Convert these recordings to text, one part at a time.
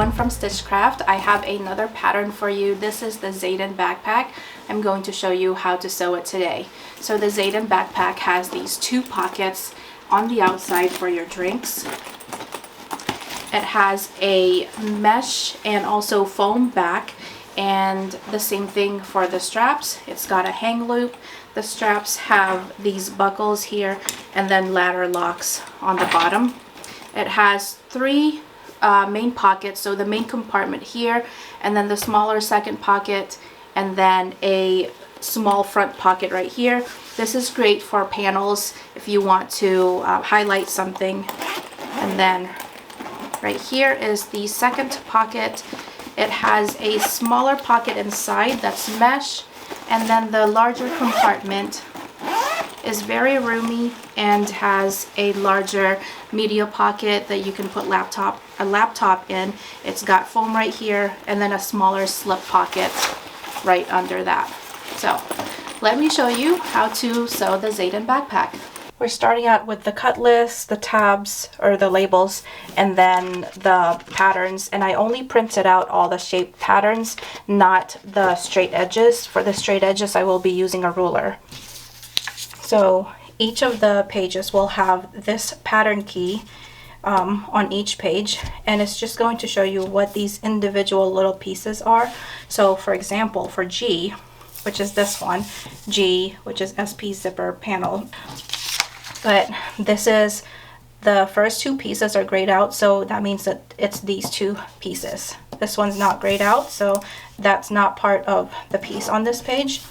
everyone from Stitchcraft. I have another pattern for you. This is the Xaden backpack. I'm going to show you how to sew it today. So the Xaden backpack has these two pockets on the outside for your drinks. It has a mesh and also foam back, and the same thing for the straps. It's got a hang loop. The straps have these buckles here and then ladder locks on the bottom. It has three main pockets, so the main compartment here, and then the smaller second pocket, and then a small front pocket right here. This is great for panels if you want to highlight something. And then right here is the second pocket. It has a smaller pocket inside that's mesh, and then the larger compartment is very roomy and has a larger media pocket that you can put a laptop in. It's got foam right here and then a smaller slip pocket right under that. So let me show you how to sew the Xaden backpack. We're starting out with the cut list, the tabs or the labels, and then the patterns. And I only printed out all the shaped patterns, not the straight edges. For the straight edges, I will be using a ruler. So each of the pages will have this pattern key on each page, and it's just going to show you what these individual little pieces are. So for example, for G, which is this one, G, which is SP zipper panel. But this is the first two pieces are grayed out, so that means that it's these two pieces. This one's not grayed out, so that's not part of the piece on this page.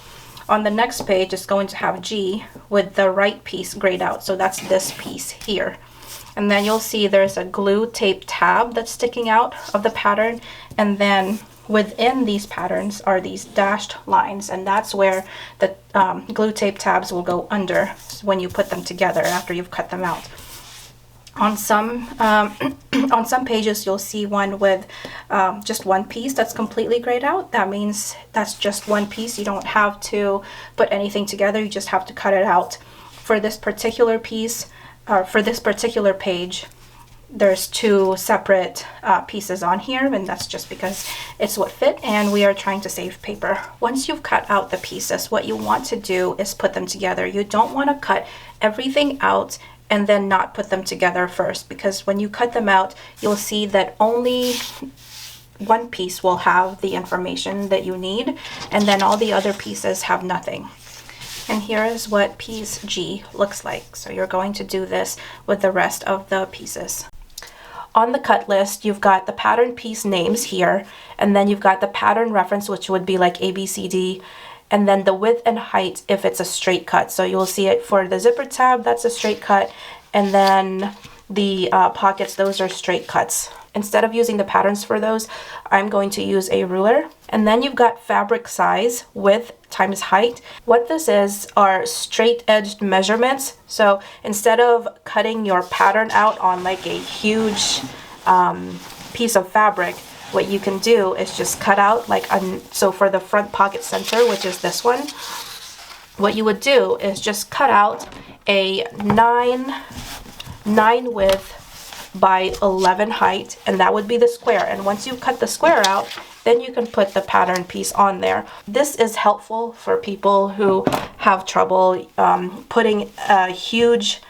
On the next page, it's going to have G with the right piece grayed out, so that's this piece here. And then you'll see there's a glue tape tab that's sticking out of the pattern, and then within these patterns are these dashed lines, and that's where the glue tape tabs will go under when you put them together after you've cut them out. On some pages you'll see one with just one piece that's completely grayed out. That means that's just one piece. You don't have to put anything together, you just have to cut it out. For this particular piece, for this particular page, there's two separate pieces on here, and that's just because it's what fit and we are trying to save paper. Once you've cut out the pieces, what you want to do is put them together. You don't want to cut everything out and then not put them together first, because when you cut them out, you'll see that only one piece will have the information that you need, and then all the other pieces have nothing. And here is what piece G looks like. So you're going to do this with the rest of the pieces. On the cut list, you've got the pattern piece names here, and then you've got the pattern reference, which would be like ABCD, and then the width and height if it's a straight cut. So you'll see it for the zipper tab, that's a straight cut, and then the pockets, those are straight cuts. Instead of using the patterns for those, I'm going to use a ruler. And then you've got fabric size, width times height. What this is are straight edged measurements. So instead of cutting your pattern out on like a huge piece of fabric, what you can do is just cut out like so for the front pocket center, which is this one, what you would do is just cut out a 9 width by 11 height, and that would be the square. And once you cut the square out, then you can put the pattern piece on there. This is helpful for people who have trouble putting a huge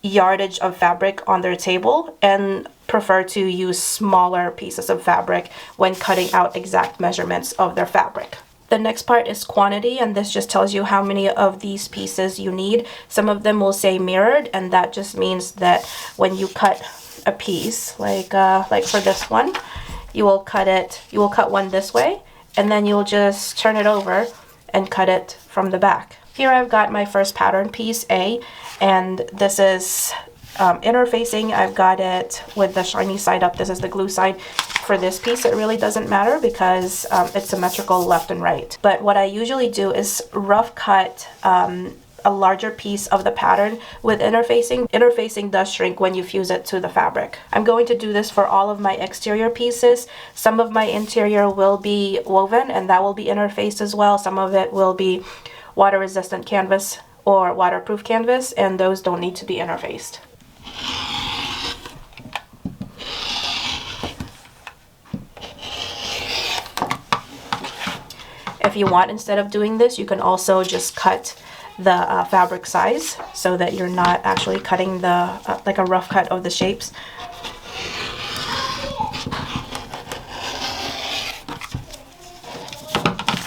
yardage of fabric on their table and prefer to use smaller pieces of fabric when cutting out exact measurements of their fabric. The next part is quantity, and this just tells you how many of these pieces you need. Some of them will say mirrored, and that just means that when you cut a piece, like for this one, you will cut one this way, and then you'll just turn it over and cut it from the back. Here I've got my first pattern piece A, and this is interfacing. I've got it with the shiny side up. This is the glue side. For this piece, it really doesn't matter because it's symmetrical left and right. But what I usually do is rough cut a larger piece of the pattern with interfacing. Interfacing does shrink when you fuse it to the fabric. I'm going to do this for all of my exterior pieces. Some of my interior will be woven, and that will be interfaced as well. Some of it will be water resistant canvas or waterproof canvas, and those don't need to be interfaced. If you want, instead of doing this, you can also just cut the fabric size so that you're not actually cutting the like a rough cut of the shapes.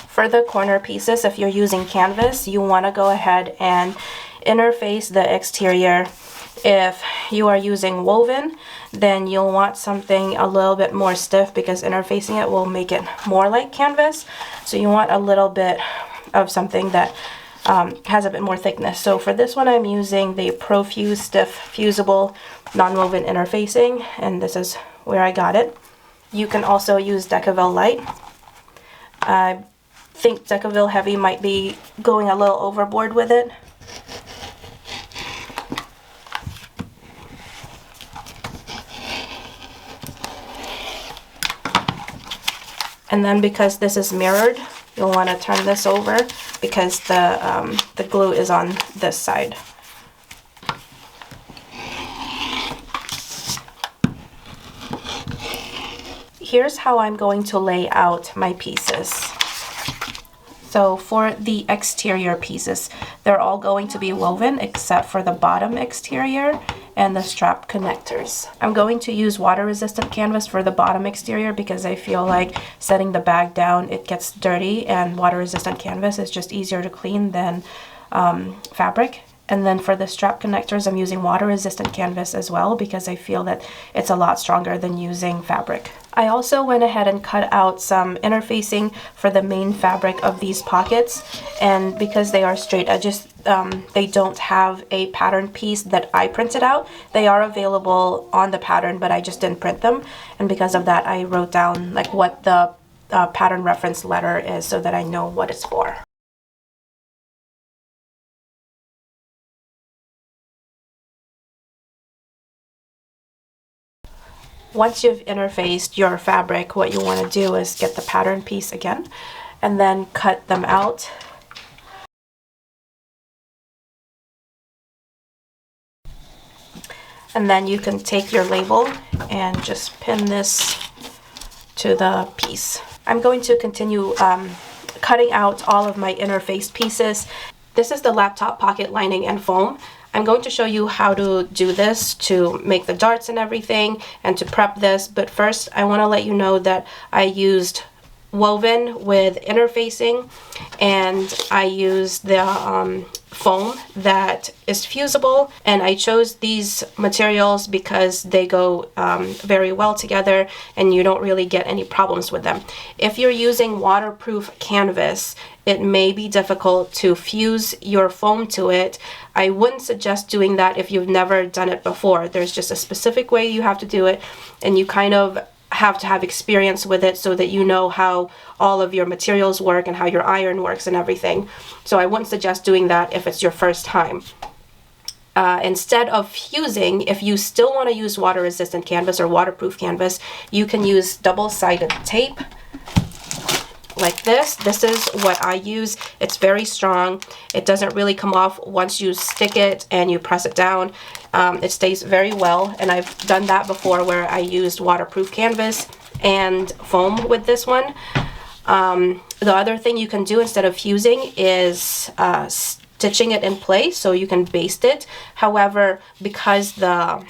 For the corner pieces, if you're using canvas, you want to go ahead and interface the exterior. If you are using woven, then you'll want something a little bit more stiff because interfacing it will make it more like canvas. So you want a little bit of something that has a bit more thickness. So for this one, I'm using the ProFuse Stiff Fusible Non-Woven Interfacing, and this is where I got it. You can also use Decaville Light. I think Decaville Heavy might be going a little overboard with it. And then because this is mirrored, you'll want to turn this over because the glue is on this side. Here's how I'm going to lay out my pieces. So for the exterior pieces, they're all going to be woven except for the bottom exterior and the strap connectors. I'm going to use water-resistant canvas for the bottom exterior because I feel like setting the bag down, it gets dirty, and water-resistant canvas is just easier to clean than fabric. And then for the strap connectors, I'm using water-resistant canvas as well because I feel that it's a lot stronger than using fabric. I also went ahead and cut out some interfacing for the main fabric of these pockets, and because they are straight edges, they don't have a pattern piece that I printed out. They are available on the pattern, but I just didn't print them, and because of that I wrote down like what the pattern reference letter is so that I know what it's for. Once you've interfaced your fabric, what you want to do is get the pattern piece again and then cut them out. And then you can take your label and just pin this to the piece. I'm going to continue cutting out all of my interfaced pieces. This is the laptop pocket lining and foam. I'm going to show you how to do this to make the darts and everything and to prep this, but first I want to let you know that I used woven with interfacing, and I used the foam that is fusible, and I chose these materials because they go very well together and you don't really get any problems with them. If you're using waterproof canvas, it may be difficult to fuse your foam to it. I wouldn't suggest doing that if you've never done it before. There's just a specific way you have to do it, and you kind of have to have experience with it so that you know how all of your materials work and how your iron works and everything. So I wouldn't suggest doing that if it's your first time. Instead of fusing, if you still want to use water-resistant canvas or waterproof canvas, you can use double-sided tape like this. This is what I use. It's very strong. It doesn't really come off once you stick it and you press it down. It stays very well, and I've done that before where I used waterproof canvas and foam with this one. The other thing you can do instead of fusing is stitching it in place so you can baste it. However, because the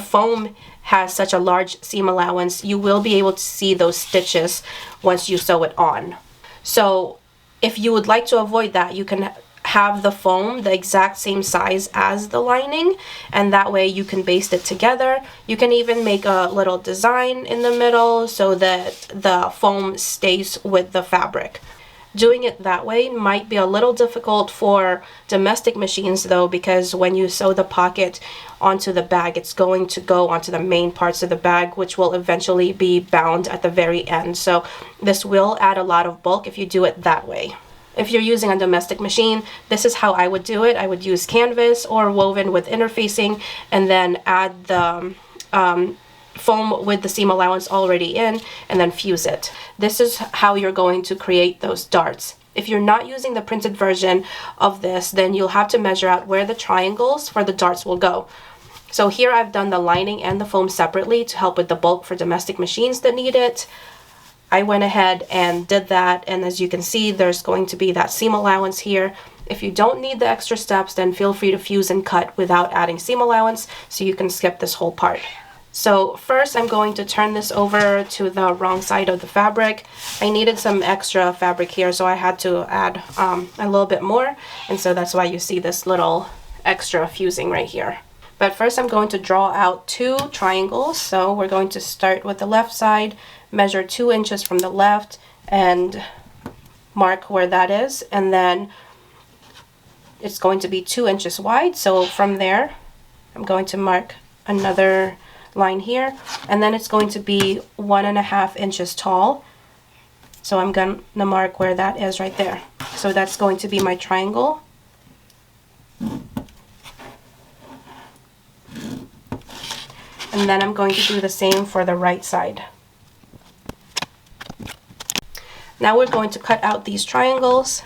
foam has such a large seam allowance, you will be able to see those stitches once you sew it on. So if you would like to avoid that, you can have the foam the exact same size as the lining, and that way you can baste it together. You can even make a little design in the middle so that the foam stays with the fabric. Doing it that way might be a little difficult for domestic machines though, because when you sew the pocket onto the bag, it's going to go onto the main parts of the bag, which will eventually be bound at the very end. So this will add a lot of bulk if you do it that way. If you're using a domestic machine, this is how I would do it. I would use canvas or woven with interfacing and then add the foam with the seam allowance already in and then fuse it. This is how you're going to create those darts. If you're not using the printed version of this, then you'll have to measure out where the triangles for the darts will go. So here I've done the lining and the foam separately to help with the bulk for domestic machines that need it. I went ahead and did that, and as you can see, there's going to be that seam allowance here. If you don't need the extra steps, then feel free to fuse and cut without adding seam allowance, so you can skip this whole part. So first I'm going to turn this over to the wrong side of the fabric. I needed some extra fabric here, so I had to add a little bit more, and so that's why you see this little extra fusing right here. But first I'm going to draw out 2 triangles. So we're going to start with the left side, measure 2 inches from the left and mark where that is, and then it's going to be 2 inches wide. So from there I'm going to mark another line here, and then it's going to be 1.5 inches tall. So I'm gonna mark where that is right there. So that's going to be my triangle. And then I'm going to do the same for the right side. Now we're going to cut out these triangles.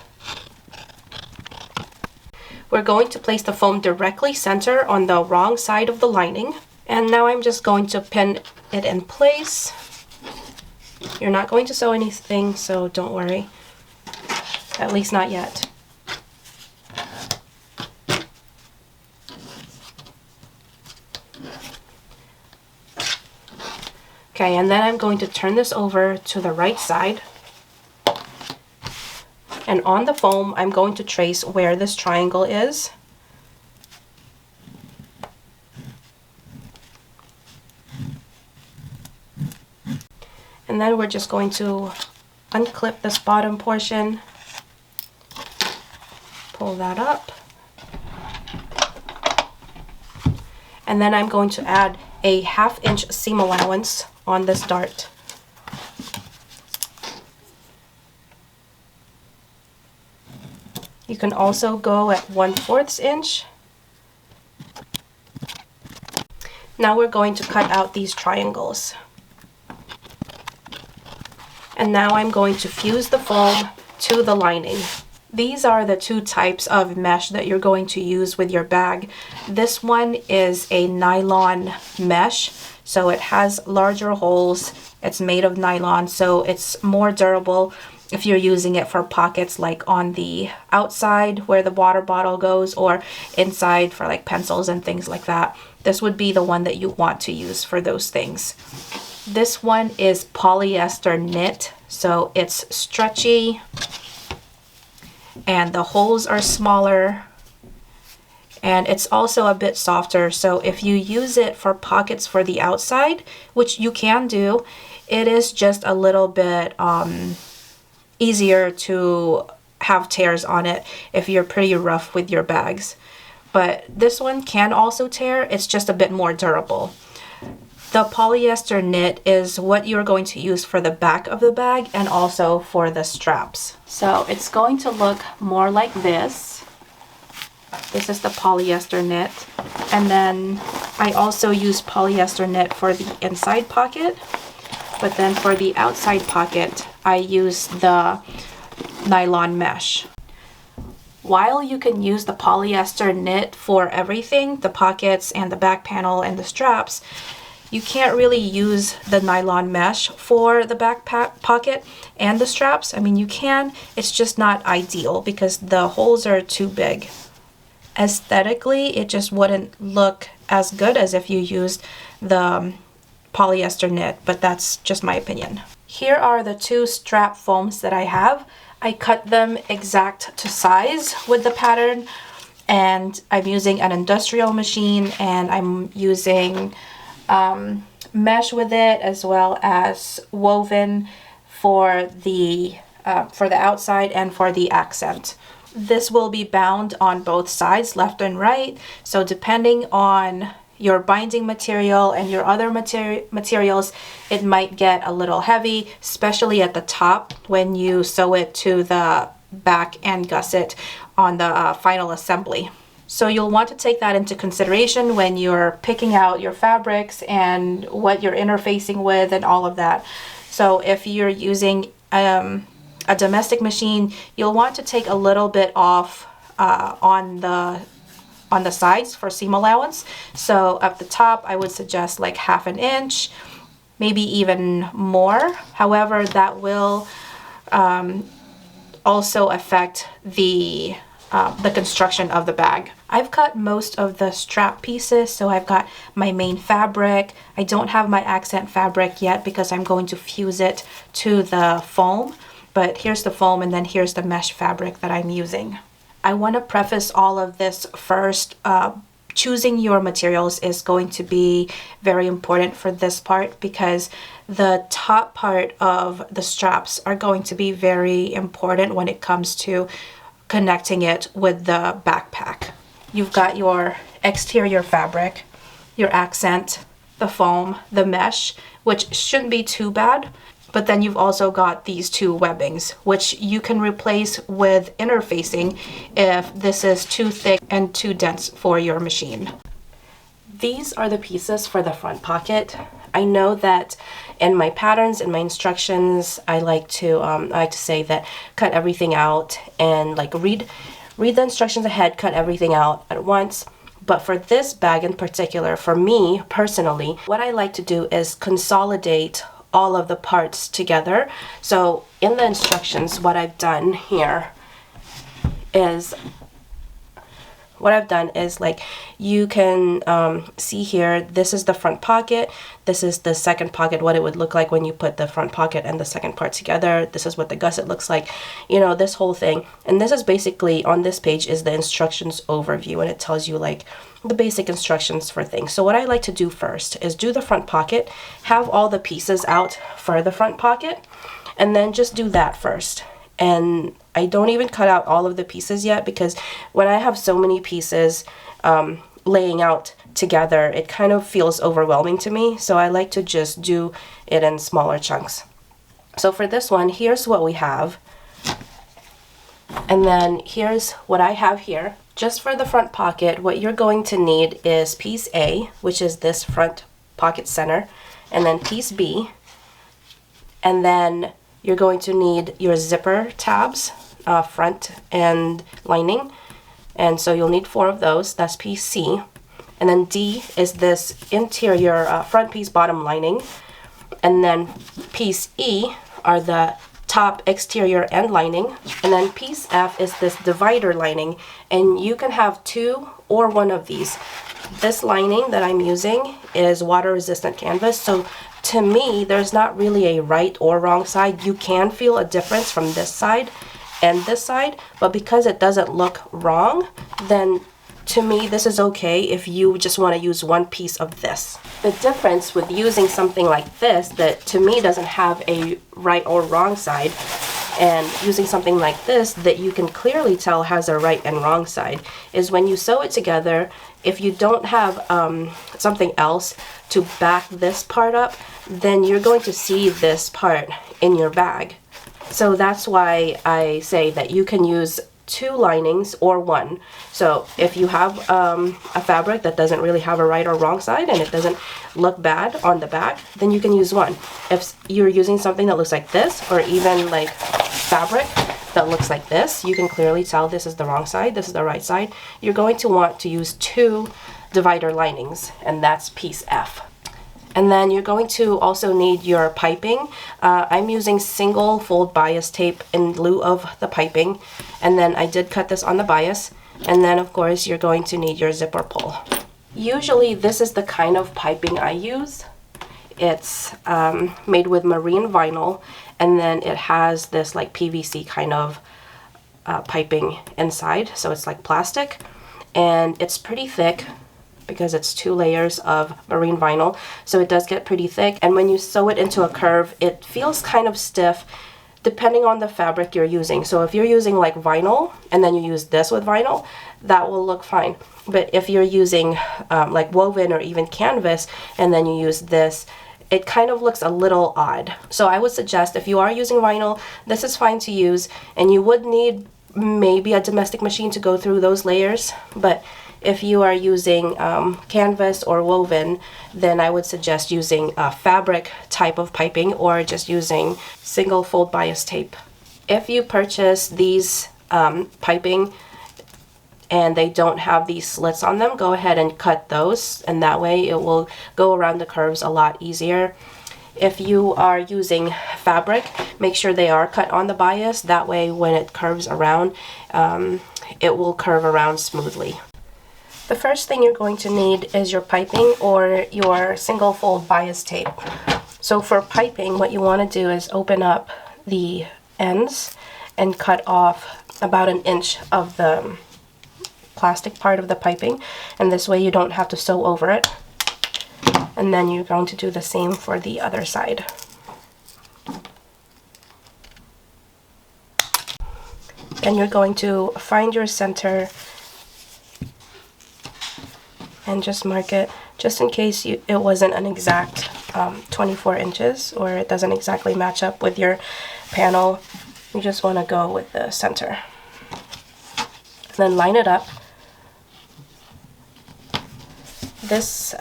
We're going to place the foam directly center on the wrong side of the lining. And now I'm just going to pin it in place. You're not going to sew anything, so don't worry. At least not yet. Okay, and then I'm going to turn this over to the right side. And on the foam, I'm going to trace where this triangle is. And then we're just going to unclip this bottom portion, pull that up, and then I'm going to add a 1/2 inch seam allowance on this dart. You can also go at 1/4 inch. Now we're going to cut out these triangles. And now I'm going to fuse the foam to the lining. These are the 2 types of mesh that you're going to use with your bag. This one is a nylon mesh, so it has larger holes. It's made of nylon, so it's more durable if you're using it for pockets like on the outside where the water bottle goes, or inside for like pencils and things like that. This would be the one that you want to use for those things. This one is polyester knit, so it's stretchy and the holes are smaller, and it's also a bit softer. So if you use it for pockets for the outside, which you can do, it is just a little bit easier to have tears on it if you're pretty rough with your bags. But this one can also tear, it's just a bit more durable. The polyester knit is what you're going to use for the back of the bag and also for the straps. So it's going to look more like this. This is the polyester knit. And then I also use polyester knit for the inside pocket. But then for the outside pocket, I use the nylon mesh. While you can use the polyester knit for everything, the pockets and the back panel and the straps, you can't really use the nylon mesh for the back pocket and the straps. I mean, you can, it's just not ideal because the holes are too big. Aesthetically, it just wouldn't look as good as if you used the polyester knit, but that's just my opinion. Here are the 2 strap foams that I have. I cut them exact to size with the pattern, and I'm using an industrial machine, and I'm using mesh with it, as well as woven for the outside and for the accent. This will be bound on both sides, left and right, so depending on your binding material and your other materials, it might get a little heavy, especially at the top when you sew it to the back and gusset on the final assembly. So you'll want to take that into consideration when you're picking out your fabrics and what you're interfacing with and all of that. So if you're using a domestic machine, you'll want to take a little bit off on the sides for seam allowance. So at the top, I would suggest like 1/2 inch, maybe even more. However, that will also affect the construction of the bag. I've cut most of the strap pieces, so I've got my main fabric. I don't have my accent fabric yet because I'm going to fuse it to the foam, but here's the foam and then here's the mesh fabric that I'm using. I want to preface all of this first. Choosing your materials is going to be very important for this part because the top part of the straps are going to be very important when it comes to connecting it with the backpack. You've got your exterior fabric, your accent, the foam, the mesh, which shouldn't be too bad. But then you've also got these two webbings, which you can replace with interfacing if this is too thick and too dense for your machine. These are the pieces for the front pocket. I know that in my patterns and my instructions, I like to say that cut everything out and like read the instructions ahead, cut everything out at once. But for this bag in particular, for me personally, what I like to do is consolidate all of the parts together. So in the instructions, what I've done here is like you can see here, this is the front pocket, this is the second pocket, what it would look like when you put the front pocket and the second part together. This is what the gusset looks like, you know, this whole thing. And this is basically, on this page is the instructions overview, and it tells you like the basic instructions for things. So what I like to do first is do the front pocket, have all the pieces out for the front pocket, and then just do that first. And I don't even cut out all of the pieces yet because when I have so many pieces laying out together, it kind of feels overwhelming to me. So I like to just do it in smaller chunks. So for this one, here's what we have. And then here's what I have here. Just for the front pocket, what you're going to need is piece A, which is this front pocket center, and then piece B. And then you're going to need your zipper tabs, front and lining. And so you'll need 4 of those. That's piece C. And then D is this interior front piece bottom lining. And then piece E are the top exterior end lining. And then piece F is this divider lining. And you can have 2 or 1 of these. This lining that I'm using is water resistant canvas. So to me, there's not really a right or wrong side. You can feel a difference from this side and this side, but because it doesn't look wrong, then to me, this is okay if you just want to use one piece of this. The difference with using something like this that to me doesn't have a right or wrong side, and using something like this that you can clearly tell has a right and wrong side, is when you sew it together, if you don't have something else to back this part up, then you're going to see this part in your bag. So that's why I say that you can use 2 linings or 1. So if you have a fabric that doesn't really have a right or wrong side and it doesn't look bad on the back, then you can use 1. If you're using something that looks like this, or even like fabric that looks like this, you can clearly tell this is the wrong side, this is the right side. You're going to want to use 2 divider linings, and that's piece F. And then you're going to also need your piping. I'm using single fold bias tape in lieu of the piping. And then I did cut this on the bias. And then of course you're going to need your zipper pull. Usually this is the kind of piping I use. It's made with marine vinyl, and then it has this like PVC kind of piping inside. So it's like plastic, and it's pretty thick, because it's 2 layers of marine vinyl, so it does get pretty thick. And when you sew it into a curve, it feels kind of stiff depending on the fabric you're using. So if you're using like vinyl and then you use this with vinyl, that will look fine. But if you're using like woven or even canvas and then you use this, it kind of looks a little odd. So I would suggest, if you are using vinyl, this is fine to use, and you would need maybe a domestic machine to go through those layers. But if you are using canvas or woven, then I would suggest using a fabric type of piping or just using single fold bias tape. If you purchase these piping and they don't have these slits on them, go ahead and cut those, and that way it will go around the curves a lot easier. If you are using fabric, make sure they are cut on the bias. That way when it curves around, it will curve around smoothly. The first thing you're going to need is your piping or your single fold bias tape. So for piping, what you want to do is open up the ends and cut off about 1 inch of the plastic part of the piping, and this way you don't have to sew over it. And then you're going to do the same for the other side. Then you're going to find your center and just mark it, just in case it wasn't an exact 24 inches or it doesn't exactly match up with your panel. You just want to go with the center. And then line it up. This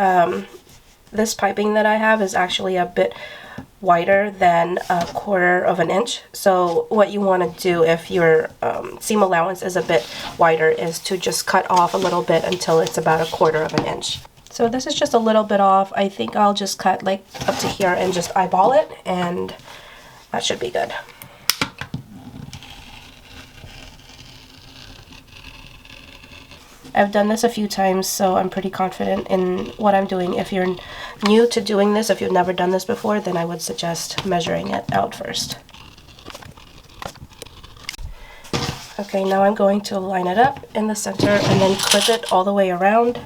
piping that I have is actually a bit wider than 1/4 inch. So what you want to do if your seam allowance is a bit wider is to just cut off a little bit until it's about 1/4 inch. So this is just a little bit off. I think I'll just cut like up to here and just eyeball it, and that should be good. I've done this a few times, so I'm pretty confident in what I'm doing. If you're new to doing this, if you've never done this before, then I would suggest measuring it out first. Okay, now I'm going to line it up in the center and then clip it all the way around.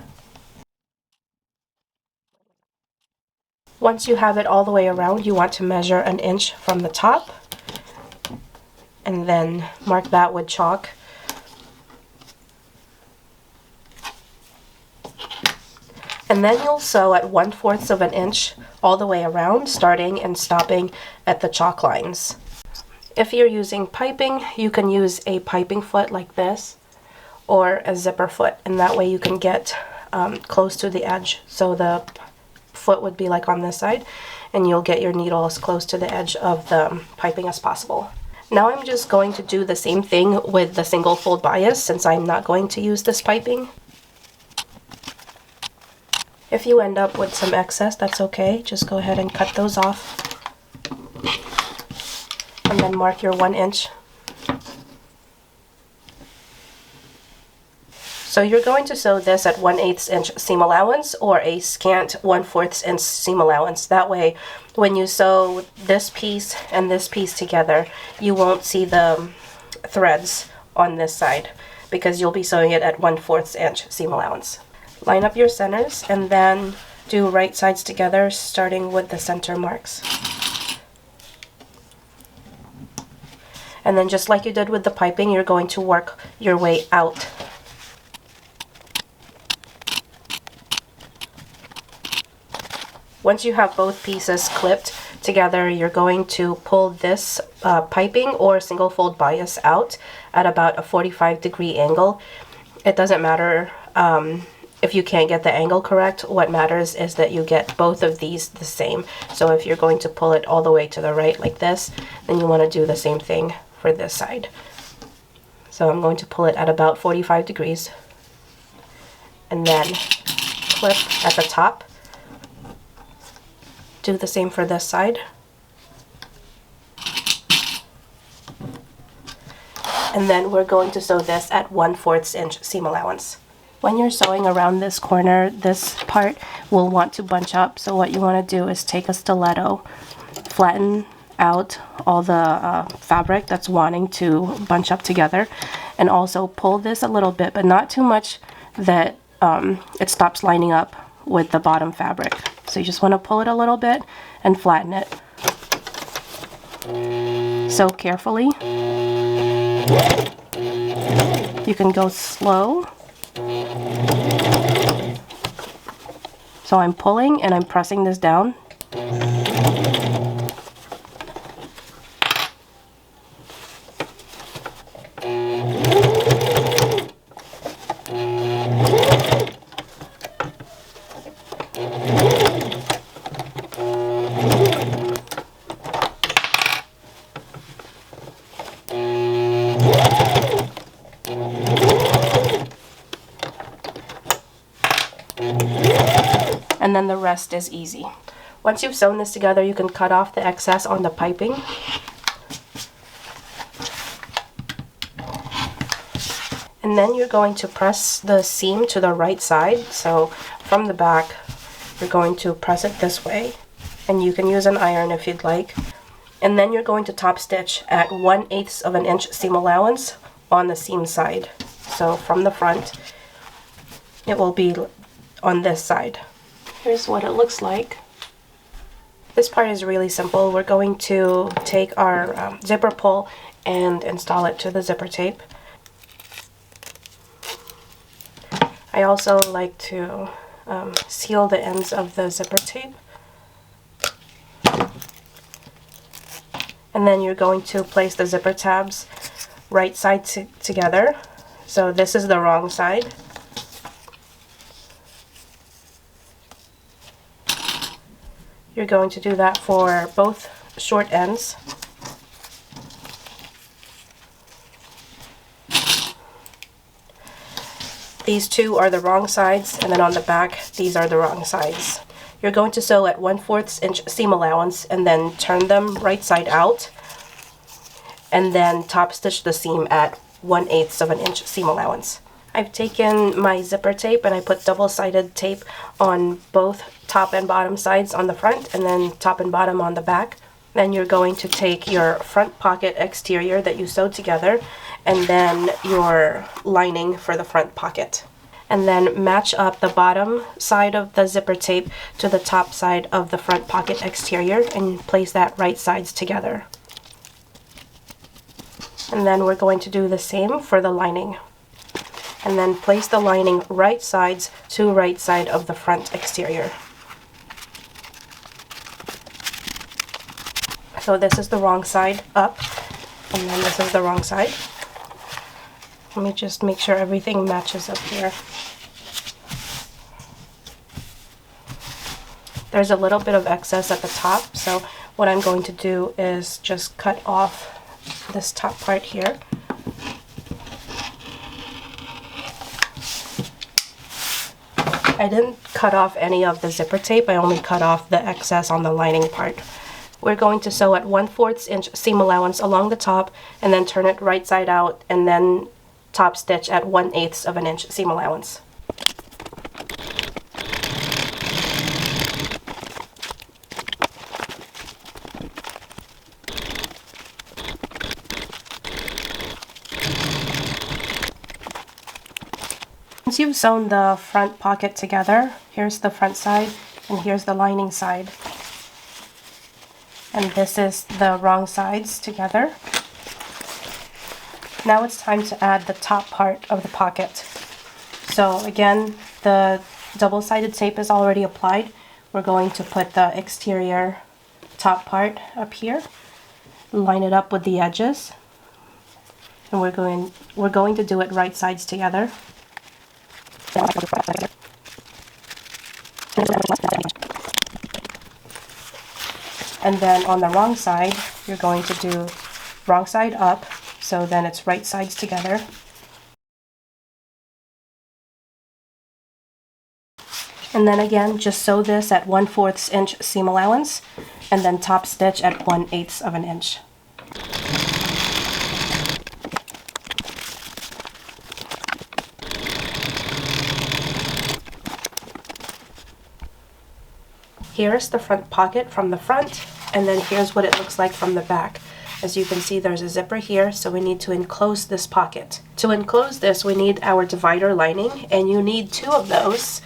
Once you have it all the way around, you want to measure 1 inch from the top and then mark that with chalk. And then you'll sew at 1/4 inch all the way around, starting and stopping at the chalk lines. If you're using piping, you can use a piping foot like this or a zipper foot, and that way you can get close to the edge. So the foot would be like on this side, and you'll get your needle as close to the edge of the piping as possible. Now I'm just going to do the same thing with the single fold bias, since I'm not going to use this piping. If you end up with some excess, that's okay. Just go ahead and cut those off. And then mark your 1 inch. So you're going to sew this at 1/8 inch seam allowance or a scant 1/4 inch seam allowance. That way, when you sew this piece and this piece together, you won't see the threads on this side because you'll be sewing it at 1/4 inch seam allowance. Line up your centers and then do right sides together, starting with the center marks. And then just like you did with the piping, you're going to work your way out. Once you have both pieces clipped together, you're going to pull this piping or single fold bias out at about a 45-degree angle. It doesn't matter if you can't get the angle correct. What matters is that you get both of these the same. So if you're going to pull it all the way to the right like this, then you want to do the same thing for this side. So I'm going to pull it at about 45 degrees and then clip at the top. Do the same for this side. And then we're going to sew this at 1/4 inch seam allowance. When you're sewing around this corner, this part will want to bunch up. So what you want to do is take a stiletto, flatten out all the fabric that's wanting to bunch up together, and also pull this a little bit, but not too much that it stops lining up with the bottom fabric. So you just want to pull it a little bit and flatten it. Sew carefully. You can go slow. So I'm pulling and I'm pressing this down. And then the rest is easy. Once you've sewn this together, you can cut off the excess on the piping. And then you're going to press the seam to the right side. So from the back, you're going to press it this way. And you can use an iron if you'd like. And then you're going to top stitch at 1/8 of an inch seam allowance on the seam side. So from the front, it will be on this side. Here's what it looks like. This part is really simple. We're going to take our zipper pull and install it to the zipper tape. I also like to seal the ends of the zipper tape. And then you're going to place the zipper tabs right side together. So this is the wrong side. You're going to do that for both short ends. These two are the wrong sides, and then on the back, these are the wrong sides. You're going to sew at 1/4 inch seam allowance and then turn them right side out, and then top stitch the seam at 1/8 of an inch seam allowance. I've taken my zipper tape and I put double-sided tape on both top and bottom sides on the front, and then top and bottom on the back. Then you're going to take your front pocket exterior that you sewed together, and then your lining for the front pocket. And then match up the bottom side of the zipper tape to the top side of the front pocket exterior and place that right sides together. And then we're going to do the same for the lining. And then place the lining right sides to right side of the front exterior. So this is the wrong side up, and then this is the wrong side. Let me just make sure everything matches up here. There's a little bit of excess at the top, so what I'm going to do is just cut off this top part here. I didn't cut off any of the zipper tape, I only cut off the excess on the lining part. We're going to sew at 1/4 inch seam allowance along the top, and then turn it right side out, and then top stitch at 1/8 of an inch seam allowance. Once you've sewn the front pocket together, here's the front side and here's the lining side. And this is the wrong sides together. Now it's time to add the top part of the pocket. So again, the double-sided tape is already applied. We're going to put the exterior top part up here, line it up with the edges, and we're going to do it right sides together. And then on the wrong side, you're going to do wrong side up, so then it's right sides together. And then again, just sew this at 1/4 inch seam allowance, and then top stitch at 1/8 of an inch. Here's the front pocket from the front, and then here's what it looks like from the back. As you can see, there's a zipper here, so we need to enclose this pocket. To enclose this, we need our divider lining, and you need 2 of those,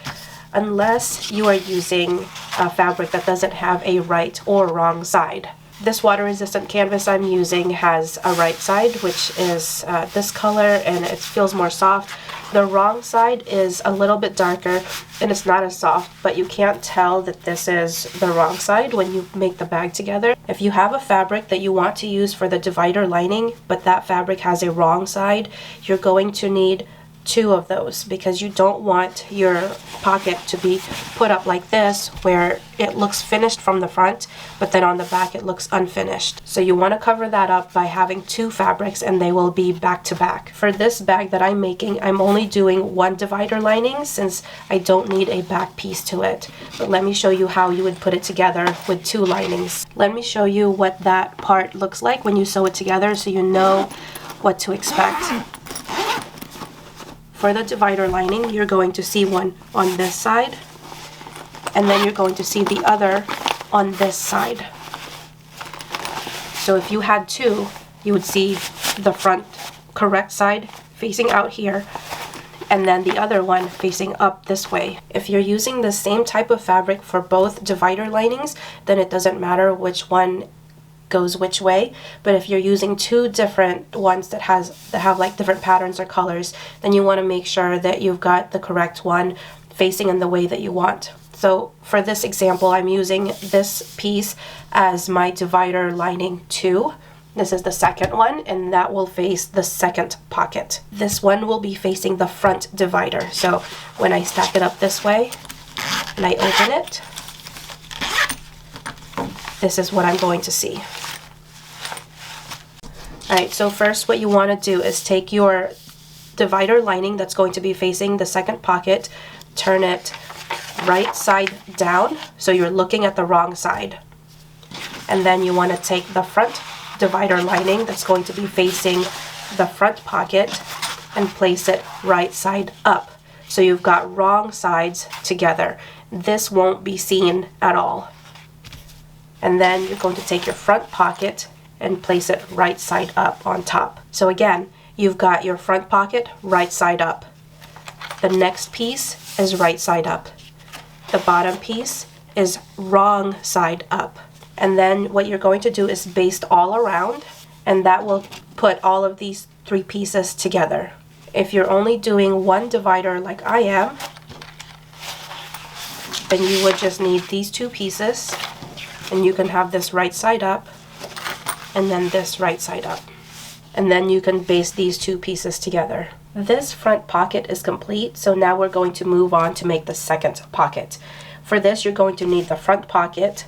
unless you are using a fabric that doesn't have a right or wrong side. This water-resistant canvas I'm using has a right side, which is this color, and it feels more soft. The wrong side is a little bit darker, and it's not as soft, but you can't tell that this is the wrong side when you make the bag together. If you have a fabric that you want to use for the divider lining, but that fabric has a wrong side, you're going to need two of those, because you don't want your pocket to be put up like this where it looks finished from the front, but then on the back it looks unfinished. So you want to cover that up by having two fabrics, and they will be back to back. For this bag that I'm making, I'm only doing one divider lining since I don't need a back piece to it. But let me show you how you would put it together with two linings. Let me show you what that part looks like when you sew it together so you know what to expect. For the divider lining, you're going to see one on this side, and then you're going to see the other on this side. So if you had two, you would see the front correct side facing out here, and then the other one facing up this way. If you're using the same type of fabric for both divider linings, then it doesn't matter which one goes which way. But if you're using two different ones that have like different patterns or colors, then you want to make sure that you've got the correct one facing in the way that you want. So for this example, I'm using this piece as my divider lining 2. This is the second one, and that will face the second pocket. This one will be facing the front divider. So when I stack it up this way and I open it, this is what I'm going to see. Alright, so first what you want to do is take your divider lining that's going to be facing the second pocket, turn it right side down so you're looking at the wrong side. And then you want to take the front divider lining that's going to be facing the front pocket and place it right side up. So you've got wrong sides together. This won't be seen at all. And then you're going to take your front pocket and place it right side up on top. So again, you've got your front pocket right side up. The next piece is right side up. The bottom piece is wrong side up. And then what you're going to do is baste all around, and that will put all of these three pieces together. If you're only doing one divider like I am, then you would just need these two pieces, and you can have this right side up and then this right side up. And then you can baste these two pieces together. This front pocket is complete, so now we're going to move on to make the second pocket. For this, you're going to need the front pocket,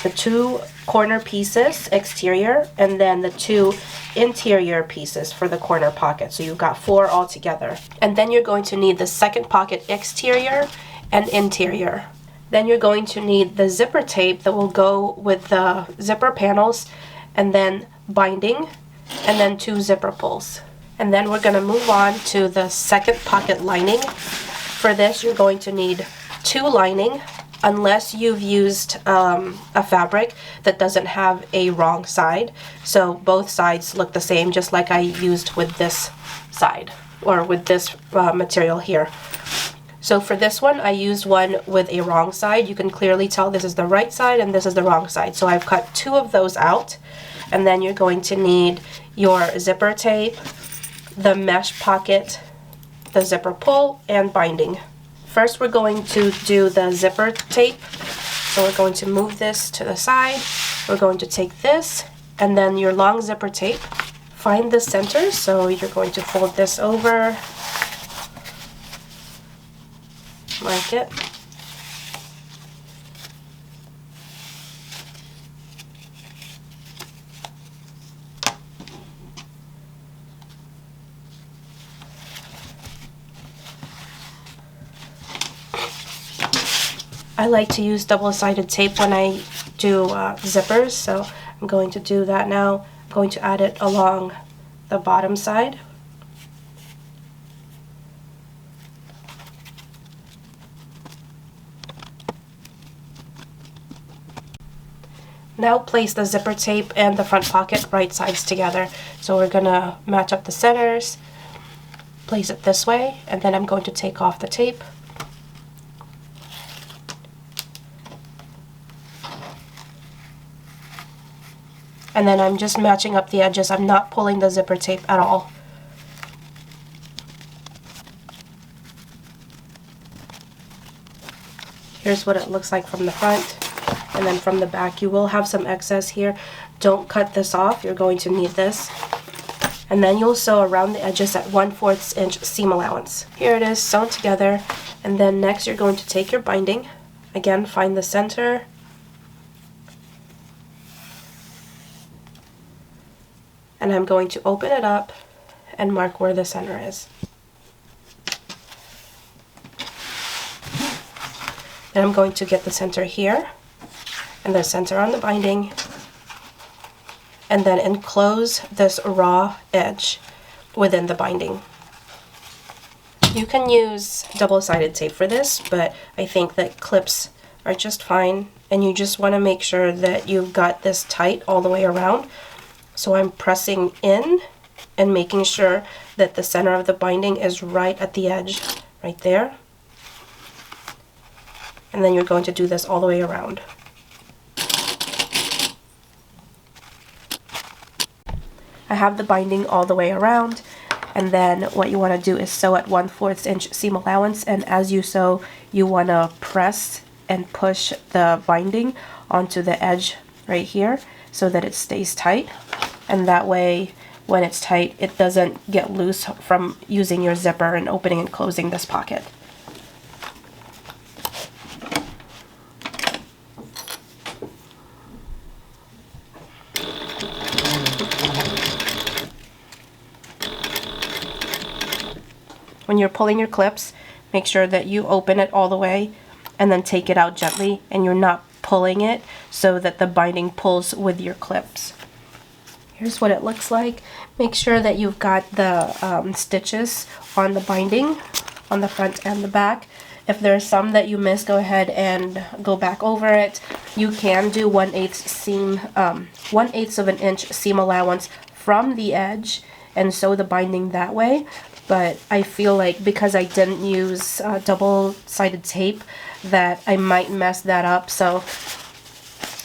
the two corner pieces exterior, and then the two interior pieces for the corner pocket. So you've got 4 all together. And then you're going to need the second pocket exterior and interior. Then you're going to need the zipper tape that will go with the zipper panels, and then binding, and then 2 zipper pulls. And then we're going to move on to the second pocket lining. For this, you're going to need 2 lining, unless you've used a fabric that doesn't have a wrong side. So both sides look the same, just like I used with this side, or with this material here. So for this one, I used one with a wrong side. You can clearly tell this is the right side and this is the wrong side. So I've cut 2 of those out. And then you're going to need your zipper tape, the mesh pocket, the zipper pull, and binding. First, we're going to do the zipper tape. So we're going to move this to the side. We're going to take this, and then your long zipper tape. Find the center, so you're going to fold this over, like it. I like to use double-sided tape when I do zippers, so I'm going to do that now. I'm going to add it along the bottom side. Now place the zipper tape and the front pocket right sides together. So we're going to match up the centers, place it this way, and then I'm going to take off the tape. And then I'm just matching up the edges. I'm not pulling the zipper tape at all. Here's what it looks like from the front. And then from the back, you will have some excess here. Don't cut this off. You're going to need this. And then you'll sew around the edges at 1/4 inch seam allowance. Here it is sewn together. And then next you're going to take your binding. Again, find the center. And I'm going to open it up and mark where the center is. Then I'm going to get the center here and the center on the binding, and then enclose this raw edge within the binding. You can use double-sided tape for this, but I think that clips are just fine, and you just want to make sure that you've got this tight all the way around. So I'm pressing in and making sure that the center of the binding is right at the edge, right there. And then you're going to do this all the way around. I have the binding all the way around, and then what you want to do is sew at 1/4 inch seam allowance, and as you sew you want to press and push the binding onto the edge right here so that it stays tight, and that way when it's tight it doesn't get loose from using your zipper and opening and closing this pocket. When you're pulling your clips, make sure that you open it all the way and then take it out gently, and you're not pulling it so that the binding pulls with your clips. Here's what it looks like. Make sure that you've got the stitches on the binding on the front and the back. If there's some that you miss, go ahead and go back over it. You can do 1/8 seam, 1/8 of an inch seam allowance from the edge and sew the binding that way. But I feel like because I didn't use double-sided tape that I might mess that up, so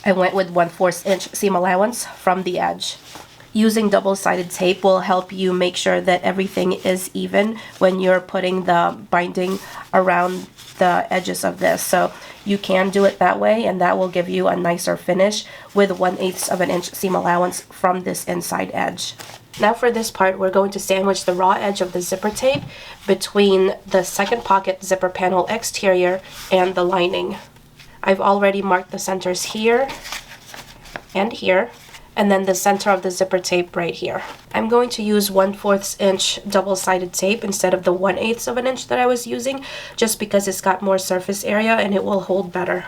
I went with 1/4 inch seam allowance from the edge. Using double-sided tape will help you make sure that everything is even when you're putting the binding around the edges of this. So you can do it that way, and that will give you a nicer finish with 1/8 of an inch seam allowance from this inside edge. Now for this part, we're going to sandwich the raw edge of the zipper tape between the second pocket zipper panel exterior and the lining. I've already marked the centers here and here, and then the center of the zipper tape right here. I'm going to use 1/4 inch double-sided tape instead of the 1/8 of an inch that I was using, just because it's got more surface area and it will hold better.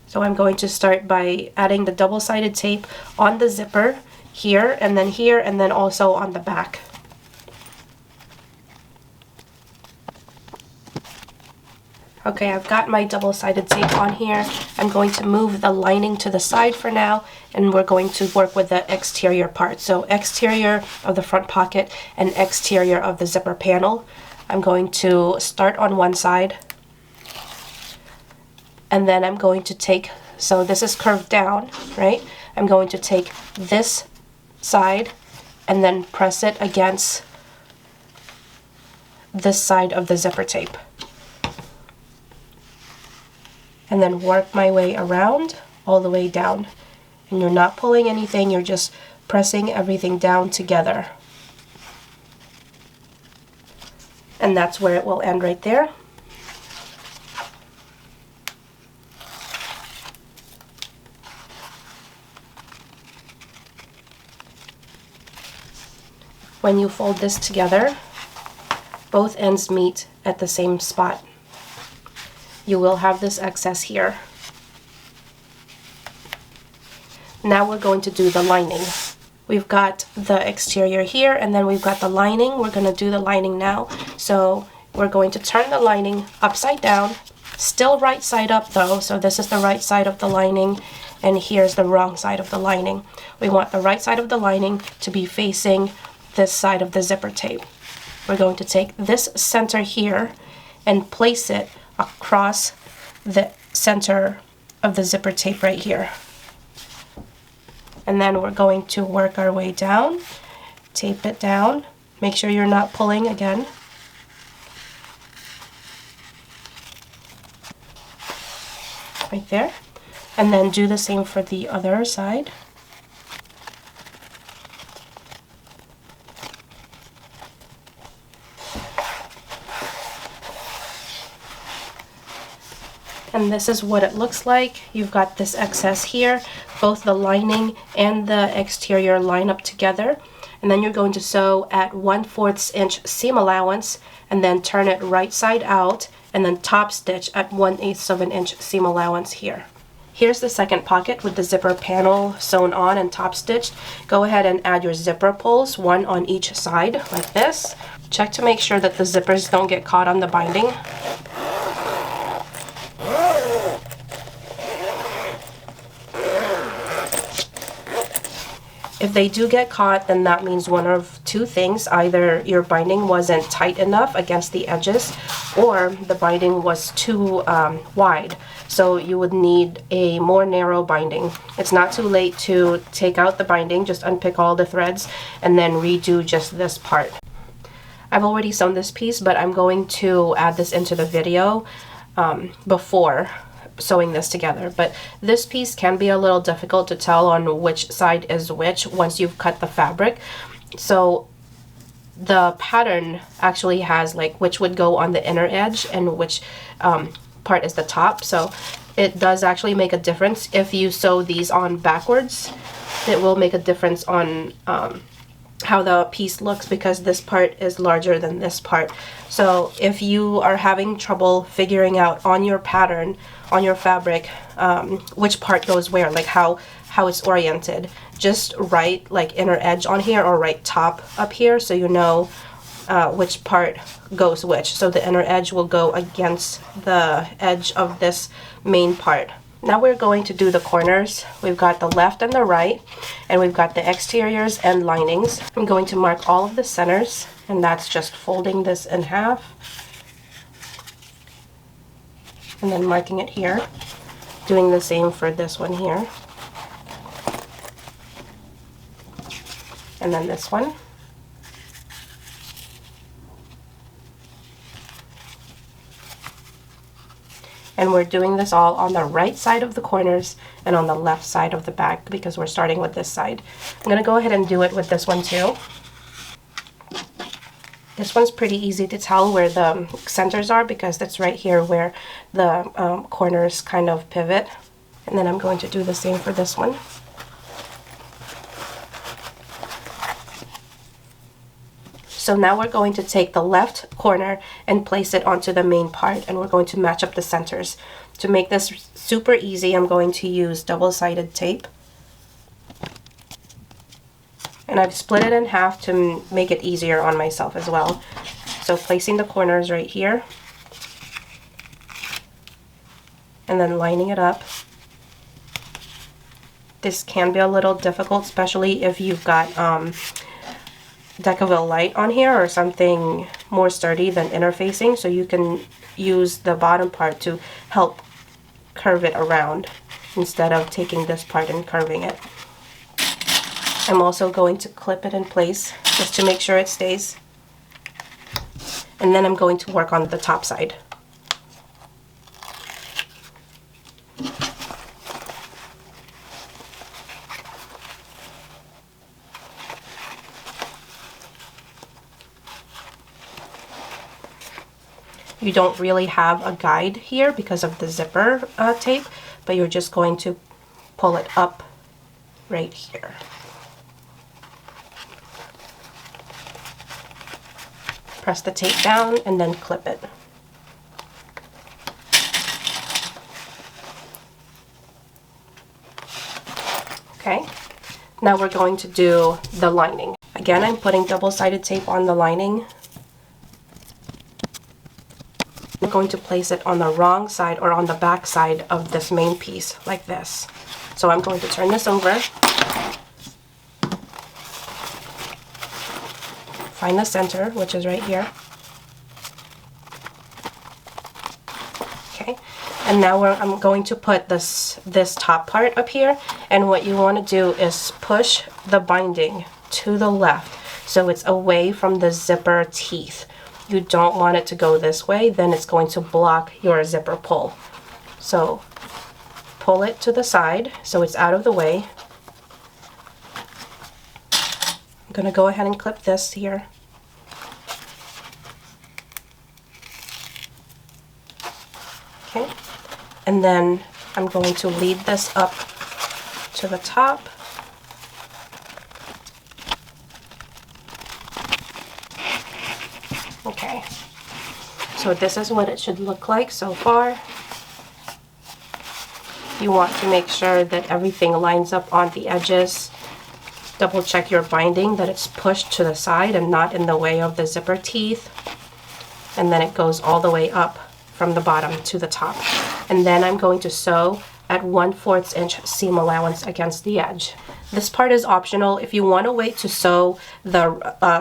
So I'm going to start by adding the double-sided tape on the zipper here, and then also on the back. Okay, I've got my double-sided tape on here. I'm going to move the lining to the side for now, and we're going to work with the exterior part. So exterior of the front pocket and exterior of the zipper panel. I'm going to start on one side, and then I'm going to take, so this is curved down, right? I'm going to take this side and then press it against this side of the zipper tape, and then work my way around all the way down. And you're not pulling anything, you're just pressing everything down together. And that's where it will end right there. When you fold this together, both ends meet at the same spot. You will have this excess here. Now we're going to do the lining. We've got the exterior here, and then we've got the lining. We're going to do the lining now. So we're going to turn the lining upside down, still right side up though. So this is the right side of the lining, and here's the wrong side of the lining. We want the right side of the lining to be facing this side of the zipper tape. We're going to take this center here and place it across the center of the zipper tape right here. And then we're going to work our way down, tape it down, make sure you're not pulling again. Right there. And then do the same for the other side. And this is what it looks like. You've got this excess here, both the lining and the exterior line up together. And then you're going to sew at 1/4 inch seam allowance and then turn it right side out and then top stitch at 1/8 of an inch seam allowance here. Here's the second pocket with the zipper panel sewn on and top stitched. Go ahead and add your zipper pulls, one on each side like this. Check to make sure that the zippers don't get caught on the binding. If they do get caught, then that means one of two things. Either your binding wasn't tight enough against the edges, or the binding was too wide. So you would need a more narrow binding. It's not too late to take out the binding, just unpick all the threads, and then redo just this part. I've already sewn this piece, but I'm going to add this into the video before sewing this together. But this piece can be a little difficult to tell on which side is which once you've cut the fabric. So the pattern actually has like which would go on the inner edge and which part is the top. So it does actually make a difference. If you sew these on backwards, it will make a difference on how the piece looks, because this part is larger than this part. So if you are having trouble figuring out on your pattern, on your fabric, which part goes where, like how it's oriented, just write like inner edge on here or write top up here so you know which part goes which. So the inner edge will go against the edge of this main part. Now we're going to do the corners. We've got the left and the right, and we've got the exteriors and linings. I'm going to mark all of the centers, and that's just folding this in half and then marking it here. Doing the same for this one here. And then this one. And we're doing this all on the right side of the corners and on the left side of the back because we're starting with this side. I'm going to go ahead and do it with this one too. This one's pretty easy to tell where the centers are because that's right here where the corners kind of pivot. And then I'm going to do the same for this one. So now we're going to take the left corner and place it onto the main part, and we're going to match up the centers. To make this super easy, I'm going to use double-sided tape. And I've split it in half to make it easier on myself as well. So placing the corners right here, and then lining it up. This can be a little difficult, especially if you've got Decaville light on here or something more sturdy than interfacing, so you can use the bottom part to help curve it around instead of taking this part and curving it. I'm also going to clip it in place just to make sure it stays, and then I'm going to work on the top side. You don't really have a guide here because of the zipper tape, but you're just going to pull it up right here. Press the tape down and then clip it. Okay, now we're going to do the lining. Again, I'm putting double-sided tape on the lining. I'm going to place it on the wrong side or on the back side of this main piece like this. So I'm going to turn this over, find the center, which is right here. Okay, and now I'm going to put this top part up here, and what you want to do is push the binding to the left so it's away from the zipper teeth. You don't want it to go this way, then it's going to block your zipper pull. So pull it to the side so it's out of the way. I'm going to go ahead and clip this here. Okay, And then I'm going to lead this up to the top. Okay, so this is what it should look like so far. You want to make sure that everything lines up on the edges. Double check your binding, that it's pushed to the side and not in the way of the zipper teeth. And then it goes all the way up from the bottom to the top. And then I'm going to sew at 1/4 inch seam allowance against the edge. This part is optional. If you want to wait to sew the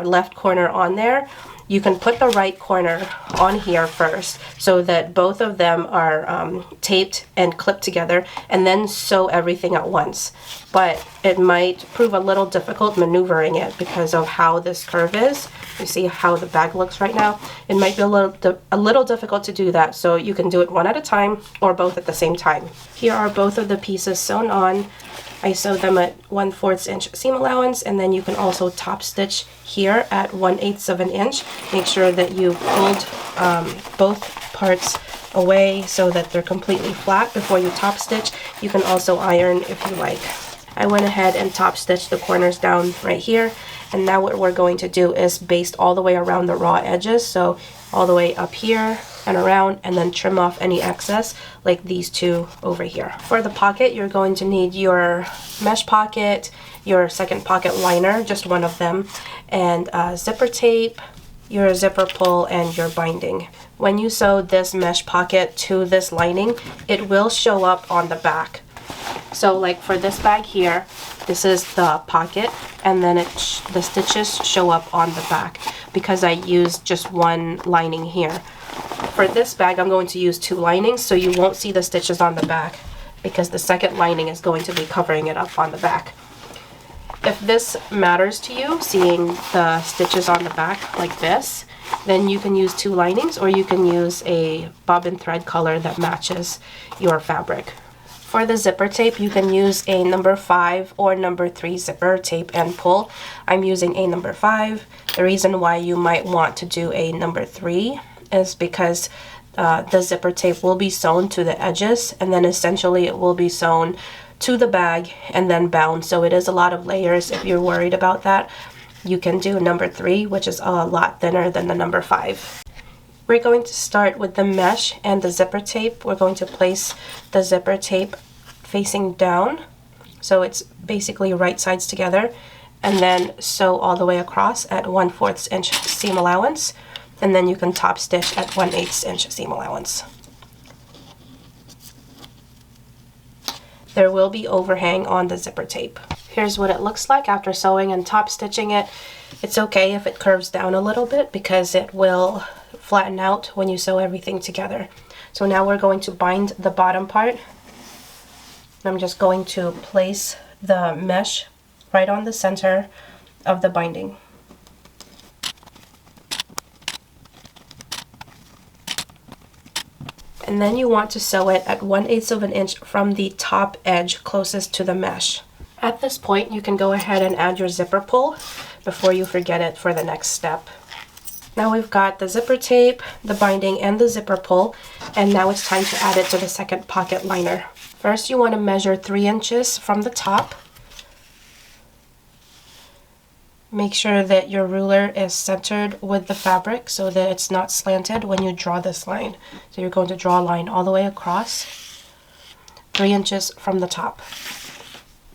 left corner on there, you can put the right corner on here first so that both of them are taped and clipped together, and then sew everything at once. But it might prove a little difficult maneuvering it because of how this curve is. You see how the bag looks right now? It might be a little difficult to do that, so you can do it one at a time or both at the same time. Here are both of the pieces sewn on. I sew them at 1/4 inch seam allowance, and then you can also top stitch here at 1/8 of an inch. Make sure that you pulled both parts away so that they're completely flat before you top stitch. You can also iron if you like. I went ahead and top stitched the corners down right here, and now what we're going to do is baste all the way around the raw edges, so all the way up here and around, and then trim off any excess like these two over here. For the pocket, you're going to need your mesh pocket, your second pocket liner, just one of them, and zipper tape, your zipper pull, and your binding. When you sew this mesh pocket to this lining, it will show up on the back. So like for this bag here, this is the pocket, and then the stitches show up on the back because I used just one lining here. For this bag, I'm going to use two linings, so you won't see the stitches on the back because the second lining is going to be covering it up on the back. If this matters to you, seeing the stitches on the back like this, then you can use two linings, or you can use a bobbin thread color that matches your fabric. For the zipper tape, you can use a number 5 or number 3 zipper tape and pull. I'm using a number 5. The reason why you might want to do a number 3 is because the zipper tape will be sewn to the edges, and then essentially it will be sewn to the bag and then bound. So it is a lot of layers. If you're worried about that, you can do number 3, which is a lot thinner than the number 5. We're going to start with the mesh and the zipper tape. We're going to place the zipper tape facing down, so it's basically right sides together, and then sew all the way across at 1/4 inch seam allowance, and then you can top stitch at 1/8 inch seam allowance. There will be overhang on the zipper tape. Here's what it looks like after sewing and top stitching it. It's okay if it curves down a little bit because it will flatten out when you sew everything together. So now we're going to bind the bottom part. I'm just going to place the mesh right on the center of the binding. And then you want to sew it at 1/8 of an inch from the top edge closest to the mesh. At this point, you can go ahead and add your zipper pull before you forget it for the next step. Now we've got the zipper tape, the binding, and the zipper pull, and now it's time to add it to the second pocket liner. First, you want to measure 3 inches from the top. Make sure that your ruler is centered with the fabric so that it's not slanted when you draw this line. So you're going to draw a line all the way across, 3 inches from the top.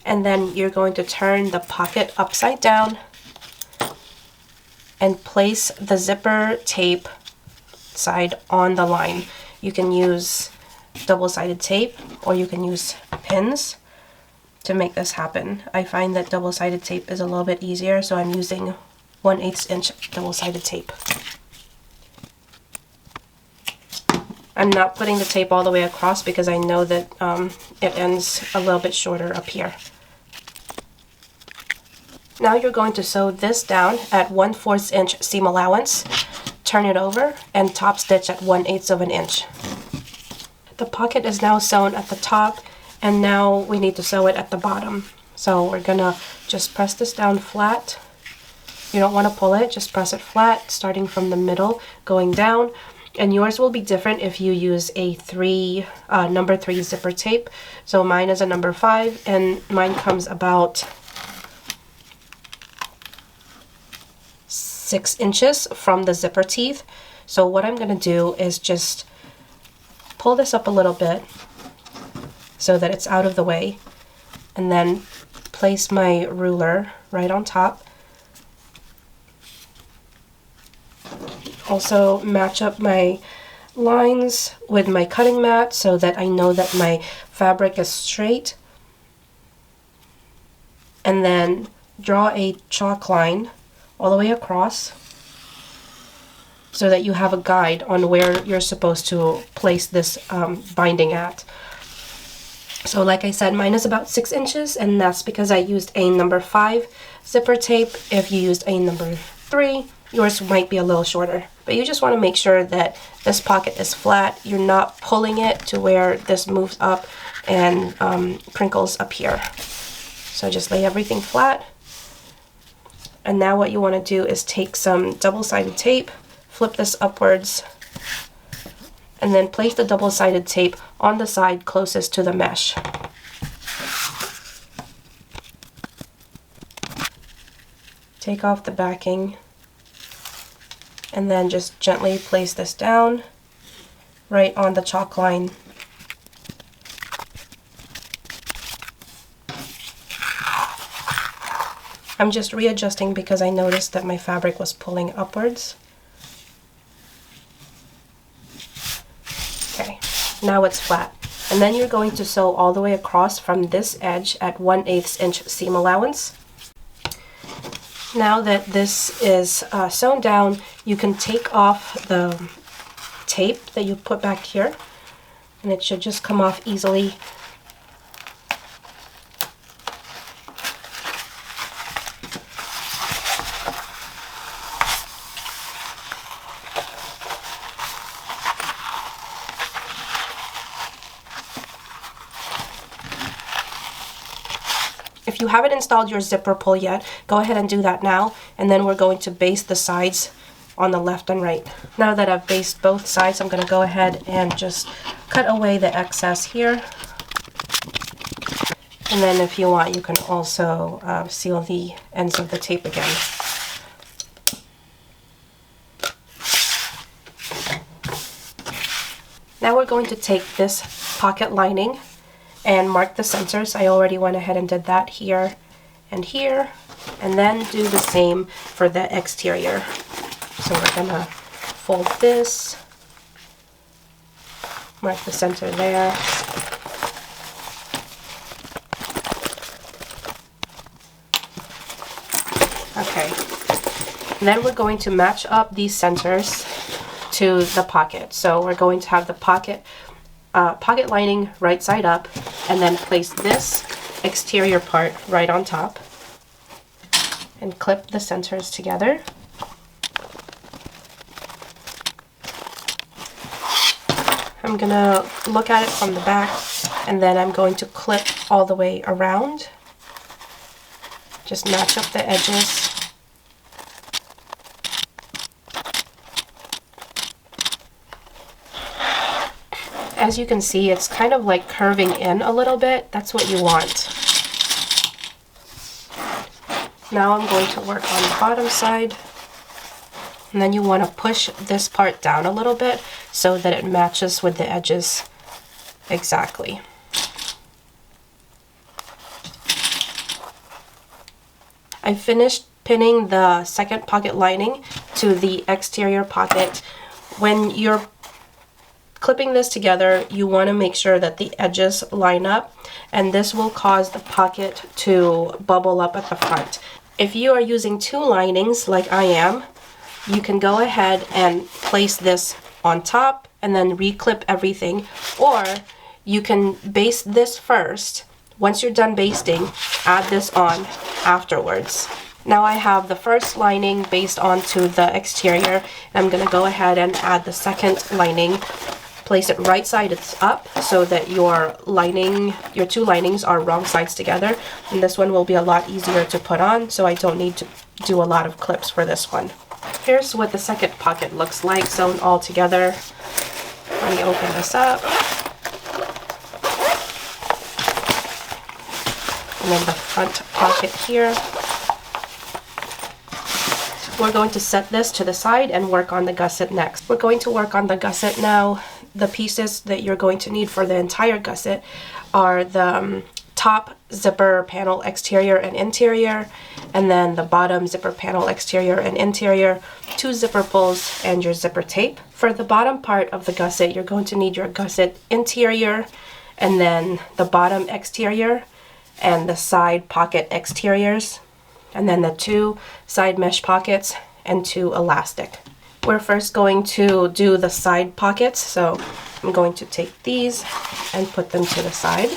And then you're going to turn the pocket upside down and place the zipper tape side on the line. You can use double-sided tape, or you can use pins to make this happen. I find that double-sided tape is a little bit easier, so I'm using 1/8 inch double-sided tape. I'm not putting the tape all the way across because I know that it ends a little bit shorter up here. Now you're going to sew this down at 1/4 inch seam allowance, turn it over, and top stitch at 1/8 of an inch. The pocket is now sewn at the top, and now we need to sew it at the bottom. So we're gonna just press this down flat. You don't want to pull it, just press it flat, starting from the middle, going down, And yours will be different if you use a number 3 zipper tape. So mine is a number 5, and mine comes about 6 inches from the zipper teeth. So what I'm going to do is just pull this up a little bit so that it's out of the way, and then place my ruler right on top. Also match up my lines with my cutting mat so that I know that my fabric is straight. And then draw a chalk line all the way across so that you have a guide on where you're supposed to place this binding at. So like I said, mine is about 6 inches, and that's because I used a number 5 zipper tape. If you used a number 3, yours might be a little shorter. But you just want to make sure that this pocket is flat. You're not pulling it to where this moves up and crinkles up here. So just lay everything flat. And now what you want to do is take some double-sided tape, flip this upwards, and then place the double-sided tape on the side closest to the mesh. Take off the backing, and then just gently place this down right on the chalk line. I'm just readjusting because I noticed that my fabric was pulling upwards. Okay, now it's flat. And then you're going to sew all the way across from this edge at 1/8 inch seam allowance. Now that this is sewn down, you can take off the tape that you put back here, and it should just come off easily. If you haven't installed your zipper pull yet, go ahead and do that now, and then we're going to baste the sides on the left and right. Now that I've basted both sides, I'm going to go ahead and just cut away the excess here. And then if you want, you can also seal the ends of the tape again. Now we're going to take this pocket lining and mark the centers. I already went ahead and did that here, and then do the same for the exterior. So we're gonna fold this, mark the center there. Okay, and then we're going to match up these centers to the pocket. So we're going to have the pocket lining right side up, and then place this exterior part right on top and clip the centers together. I'm gonna look at it from the back, and then I'm going to clip all the way around. Just match up the edges. As you can see, it's kind of like curving in a little bit. That's what you want. Now I'm going to work on the bottom side. And then you want to push this part down a little bit so that it matches with the edges exactly. I finished pinning the second pocket lining to the exterior pocket. When you're clipping this together, you want to make sure that the edges line up, and this will cause the pocket to bubble up at the front. If you are using 2 linings like I am, you can go ahead and place this on top and then reclip everything, or you can baste this first. Once you're done basting, add this on afterwards. Now I have the first lining based onto the exterior, and I'm going to go ahead and add the second lining. Place it right side up so that your 2 linings are wrong sides together, and this one will be a lot easier to put on, so I don't need to do a lot of clips for this one. Here's what the second pocket looks like sewn all together. Let me open this up. And then the front pocket here. We're going to set this to the side and work on the gusset next. We're going to work on the gusset now. The pieces that you're going to need for the entire gusset are the top zipper panel exterior and interior, and then the bottom zipper panel exterior and interior, 2 zipper pulls, and your zipper tape. For the bottom part of the gusset, you're going to need your gusset interior, and then the bottom exterior, and the side pocket exteriors, and then the 2 side mesh pockets and 2 elastic. We're first going to do the side pockets, so I'm going to take these and put them to the side.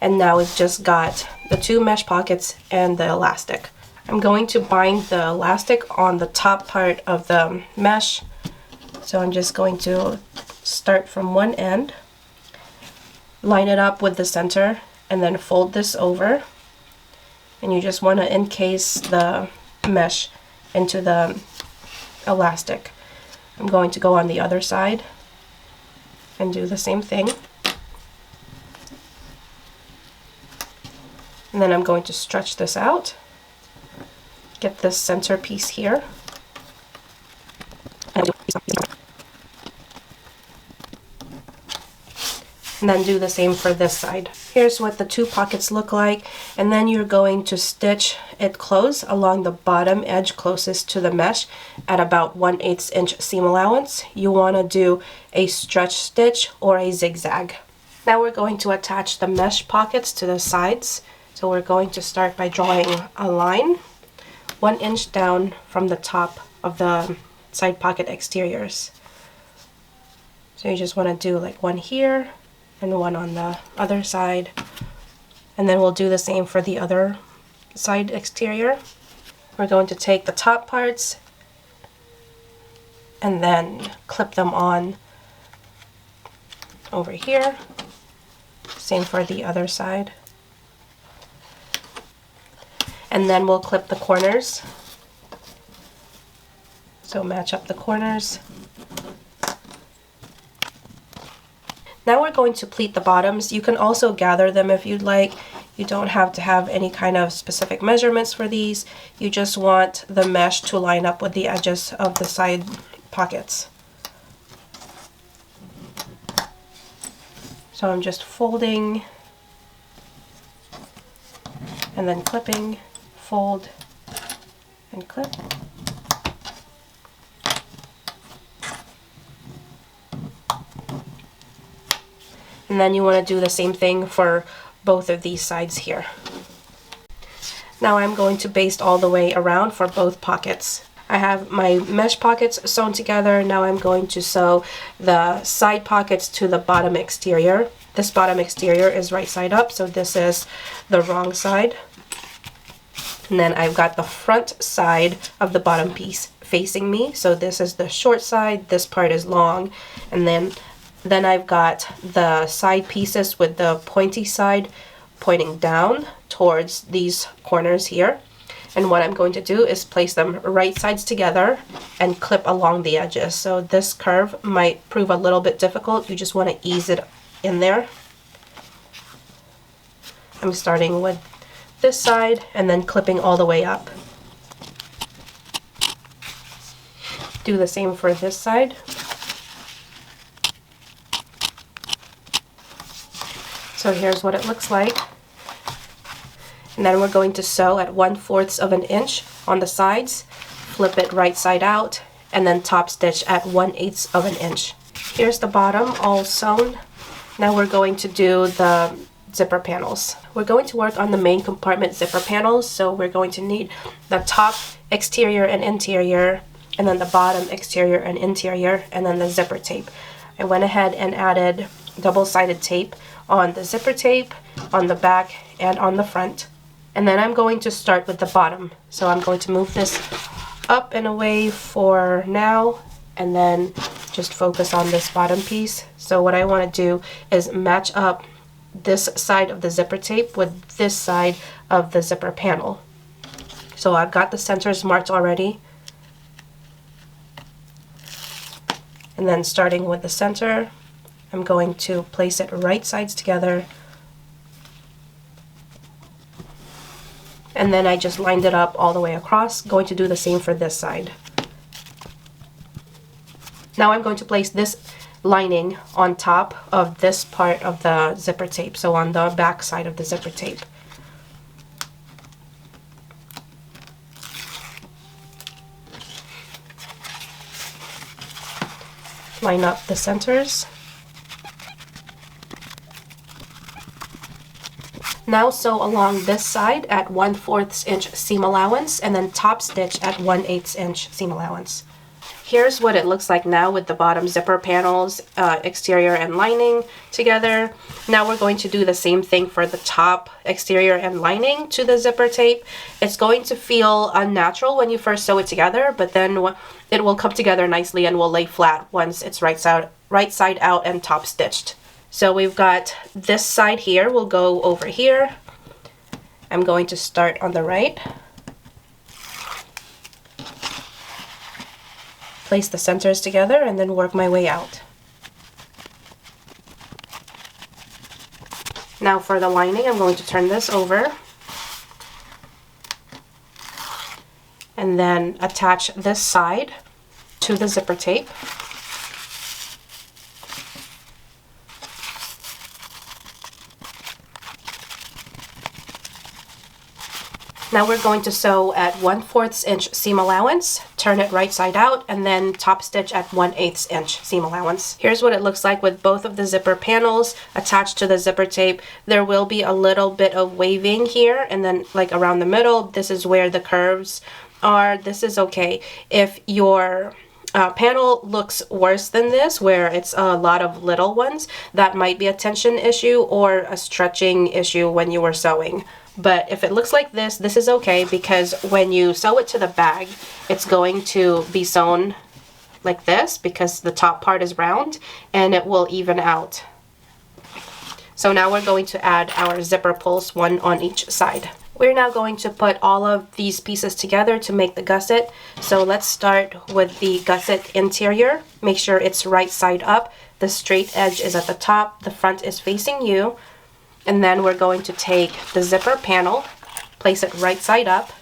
And now we've just got the 2 mesh pockets and the elastic. I'm going to bind the elastic on the top part of the mesh, so I'm just going to start from one end, line it up with the center, and then fold this over. And you just want to encase the mesh into the elastic. I'm going to go on the other side and do the same thing. And then I'm going to stretch this out, get this center piece here. And then do the same for this side. Here's what the 2 pockets look like, and then you're going to stitch it close along the bottom edge closest to the mesh at about 1/8 inch seam allowance. You want to do a stretch stitch or a zigzag. Now we're going to attach the mesh pockets to the sides. So we're going to start by drawing a line 1 inch down from the top of the side pocket exteriors. So you just want to do like one here and one on the other side, and then we'll do the same for the other side exterior. We're going to take the top parts and then clip them on over here. Same for the other side. And then we'll clip the corners. So match up the corners. Now we're going to pleat the bottoms. You can also gather them if you'd like. You don't have to have any kind of specific measurements for these. You just want the mesh to line up with the edges of the side pockets. So I'm just folding and then clipping, fold and clip. And then you want to do the same thing for both of these sides here. Now I'm going to baste all the way around for both pockets. I have my mesh pockets sewn together. Now I'm going to sew the side pockets to the bottom exterior. This bottom exterior is right side up, so this is the wrong side. And then I've got the front side of the bottom piece facing me, so this is the short side, this part is long, and then I've got the side pieces with the pointy side pointing down towards these corners here. And what I'm going to do is place them right sides together and clip along the edges. So this curve might prove a little bit difficult. You just want to ease it in there. I'm starting with this side and then clipping all the way up. Do the same for this side. So here's what it looks like. And then we're going to sew at 1/4 of an inch on the sides, flip it right side out, and then top stitch at 1/8 of an inch. Here's the bottom all sewn. Now we're going to do the zipper panels. We're going to work on the main compartment zipper panels, so we're going to need the top exterior and interior, and then the bottom exterior and interior, and then the zipper tape. I went ahead and added double-sided tape on the zipper tape, on the back, and on the front. And then I'm going to start with the bottom. So I'm going to move this up and away for now, and then just focus on this bottom piece. So what I want to do is match up this side of the zipper tape with this side of the zipper panel. So I've got the centers marked already. And then starting with the center, I'm going to place it right sides together. And then I just lined it up all the way across. Going to do the same for this side. Now I'm going to place this lining on top of this part of the zipper tape, so on the back side of the zipper tape. Line up the centers. Now sew along this side at 1/4 inch seam allowance and then top stitch at 1/8 inch seam allowance. Here's what it looks like now with the bottom zipper panels, exterior and lining together. Now we're going to do the same thing for the top, exterior and lining to the zipper tape. It's going to feel unnatural when you first sew it together, but then it will come together nicely and will lay flat once it's right side out and top stitched. So we've got this side here, we'll go over here. I'm going to start on the right. Place the centers together and then work my way out. Now for the lining, I'm going to turn this over and then attach this side to the zipper tape. Now we're going to sew at 1/4 inch seam allowance, turn it right side out, and then top stitch at 1/8 inch seam allowance. Here's what it looks like with both of the zipper panels attached to the zipper tape. There will be a little bit of waving here, and then like around the middle, this is where the curves are. This is okay. If your panel looks worse than this, where it's a lot of little ones, that might be a tension issue or a stretching issue when you were sewing. But if it looks like this is okay, because when you sew it to the bag, it's going to be sewn like this because the top part is round and it will even out. So now we're going to add our zipper pulls, one on each side. We're now going to put all of these pieces together to make the gusset. So let's start with the gusset interior. Make sure it's right side up. The straight edge is at the top. The front is facing you. And then we're going to take the zipper panel, place it right side up,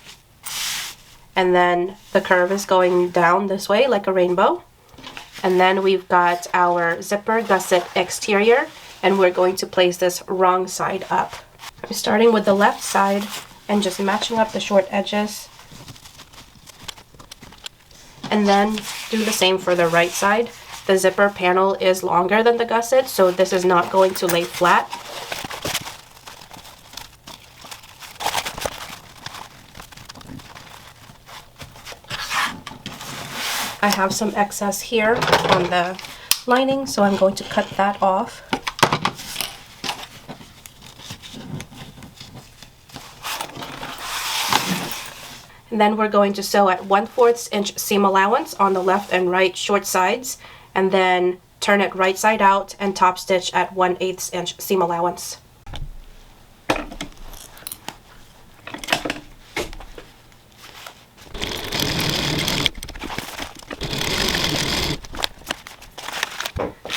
and then the curve is going down this way like a rainbow. And then we've got our zipper gusset exterior, and we're going to place this wrong side up. I'm starting with the left side and just matching up the short edges. And then do the same for the right side. The zipper panel is longer than the gusset, so this is not going to lay flat. I have some excess here on the lining, so I'm going to cut that off. And then we're going to sew at 1/4 inch seam allowance on the left and right short sides, and then turn it right side out and top stitch at 1/8 inch seam allowance.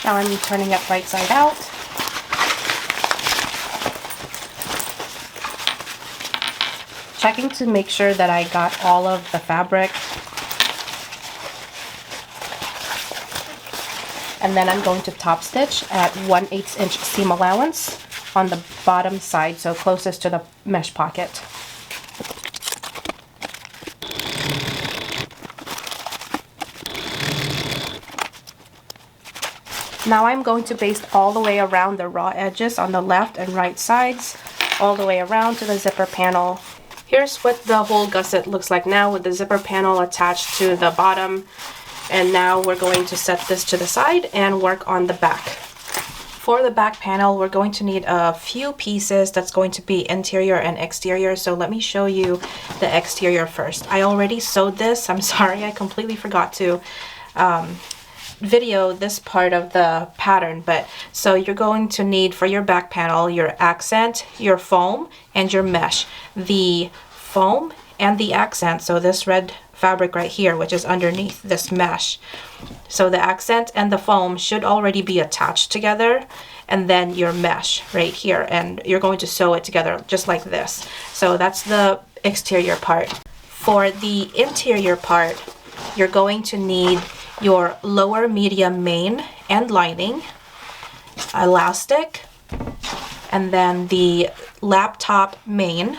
Now I'm turning it right side out. Checking to make sure that I got all of the fabric. And then I'm going to top stitch at 1/8 inch seam allowance on the bottom side, so closest to the mesh pocket. Now I'm going to baste all the way around the raw edges on the left and right sides, all the way around to the zipper panel. Here's what the whole gusset looks like now with the zipper panel attached to the bottom. And now we're going to set this to the side and work on the back. For the back panel, we're going to need a few pieces that's going to be interior and exterior. So let me show you the exterior first. I already sewed this. I'm sorry, I completely forgot to video this part of the pattern. But so you're going to need for your back panel your accent, your foam, and your mesh. The foam and the accent, so this red fabric right here, which is underneath this mesh. So the accent and the foam should already be attached together, and then your mesh right here, and you're going to sew it together just like this. So that's the exterior part. For the interior part, you're going to need your lower medium main and lining, elastic, and then the laptop main,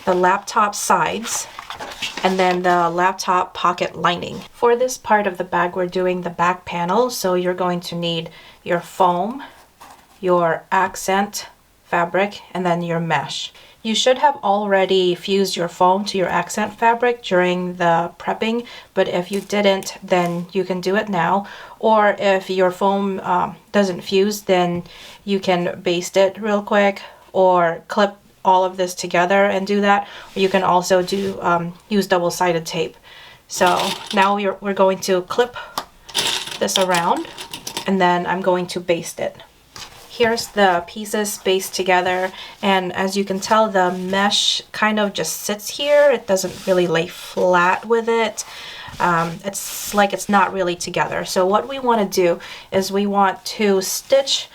the laptop sides, and then the laptop pocket lining. For this part of the bag, we're doing the back panel, so you're going to need your foam, your accent fabric, and then your mesh. You should have already fused your foam to your accent fabric during the prepping, but if you didn't, then you can do it now. Or if your foam doesn't fuse, then you can baste it real quick or clip all of this together and do that. Or you can also do use double-sided tape. So now we're going to clip this around, and then I'm going to baste it. Here's the pieces basted together, and as you can tell, the mesh kind of just sits here. It doesn't really lay flat with it. It's like it's not really together. So what we want to do is we want to stitch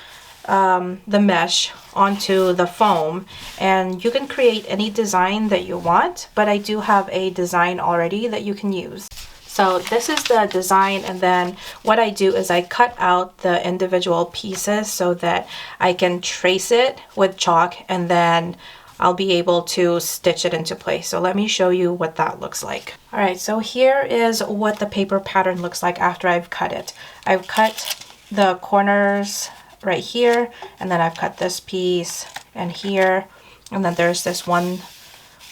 the mesh onto the foam, and you can create any design that you want, but I do have a design already that you can use. So this is the design, and then what I do is I cut out the individual pieces so that I can trace it with chalk, and then I'll be able to stitch it into place. So let me show you what that looks like. All right, so here is what the paper pattern looks like after I've cut it. I've cut the corners right here, and then I've cut this piece and here, and then there's this one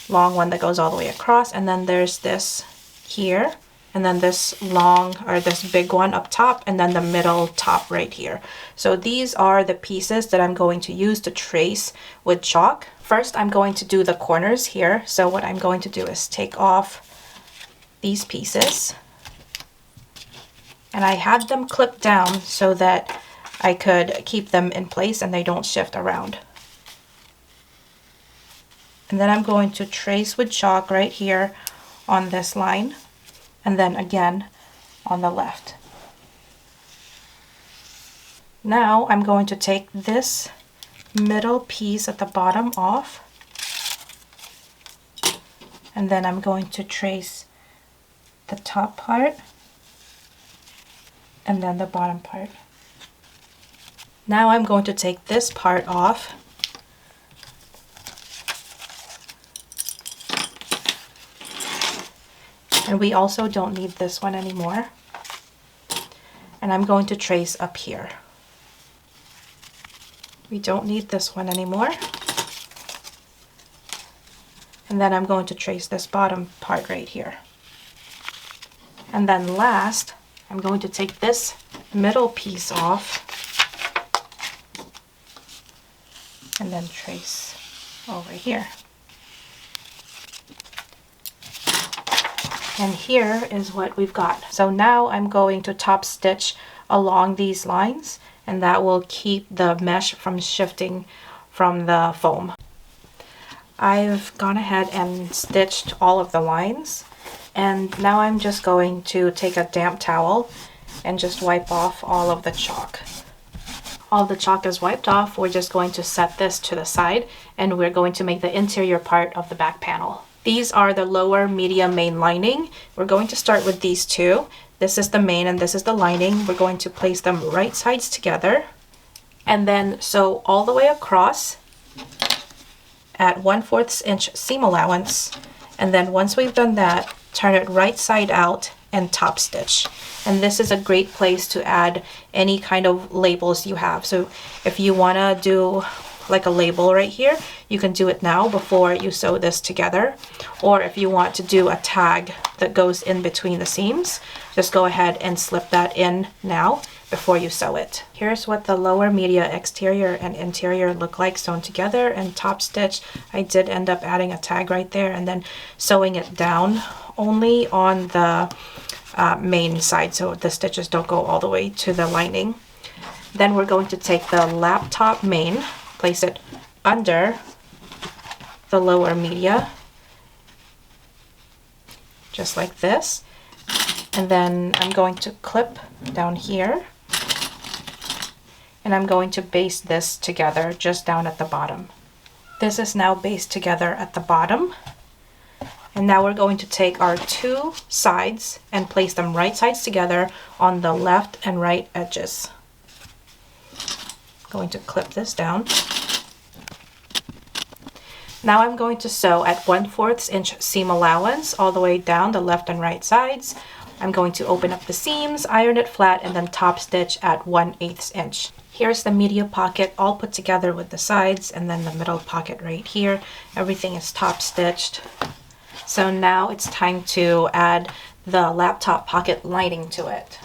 long one that goes all the way across, and then there's this here, and then this long, or this big one up top, and then the middle top right here. So these are the pieces that I'm going to use to trace with chalk. First, I'm going to do the corners here. So what I'm going to do is take off these pieces, and I had them clipped down so that I could keep them in place and they don't shift around. And then I'm going to trace with chalk right here on this line, and then again on the left. Now I'm going to take this middle piece at the bottom off, and then I'm going to trace the top part and then the bottom part. Now I'm going to take this part off, and we also don't need this one anymore. And I'm going to trace up here. We don't need this one anymore. And then I'm going to trace this bottom part right here. And then last, I'm going to take this middle piece off and then trace over here. And here is what we've got. So now I'm going to top stitch along these lines, and that will keep the mesh from shifting from the foam. I've gone ahead and stitched all of the lines, and now I'm just going to take a damp towel and just wipe off all of the chalk. All the chalk is wiped off. We're just going to set this to the side, and we're going to make the interior part of the back panel. These are the lower medium main lining. We're going to start with these two. This is the main and this is the lining. We're going to place them right sides together and then sew all the way across at 1/4 inch seam allowance. And then once we've done that, turn it right side out and top stitch. And this is a great place to add any kind of labels you have. So if you want to do like a label right here, you can do it now before you sew this together. Or if you want to do a tag that goes in between the seams, just go ahead and slip that in now before you sew it. Here's what the lower media exterior and interior look like sewn together and top stitch. I did end up adding a tag right there and then sewing it down only on the main side so the stitches don't go all the way to the lining. Then we're going to take the laptop main, place it under the lower media, just like this. And then I'm going to clip down here. And I'm going to baste this together just down at the bottom. This is now basted together at the bottom. And now we're going to take our two sides and place them right sides together on the left and right edges. I'm going to clip this down. Now I'm going to sew at 1/4 inch seam allowance all the way down the left and right sides. I'm going to open up the seams, iron it flat, and then top stitch at 1/8 inch. Here's the media pocket all put together with the sides, and then the middle pocket right here. Everything is top stitched. So now it's time to add the laptop pocket lining to it.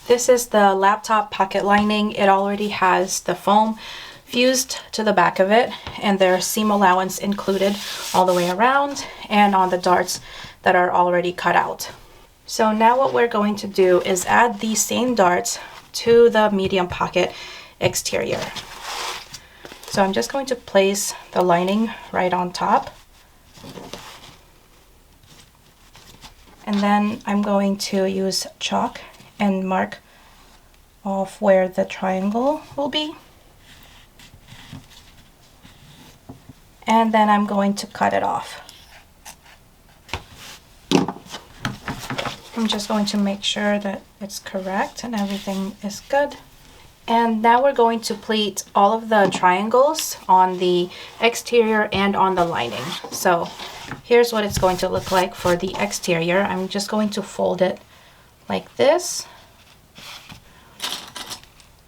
This is the laptop pocket lining. It already has the foam fused to the back of it, and there's seam allowance included all the way around and on the darts that are already cut out. So now what we're going to do is add these same darts to the medium pocket exterior. So I'm just going to place the lining right on top. And then I'm going to use chalk and mark off where the triangle will be. And then I'm going to cut it off. I'm just going to make sure that it's correct and everything is good. And now we're going to pleat all of the triangles on the exterior and on the lining. So here's what it's going to look like for the exterior. I'm just going to fold it like this.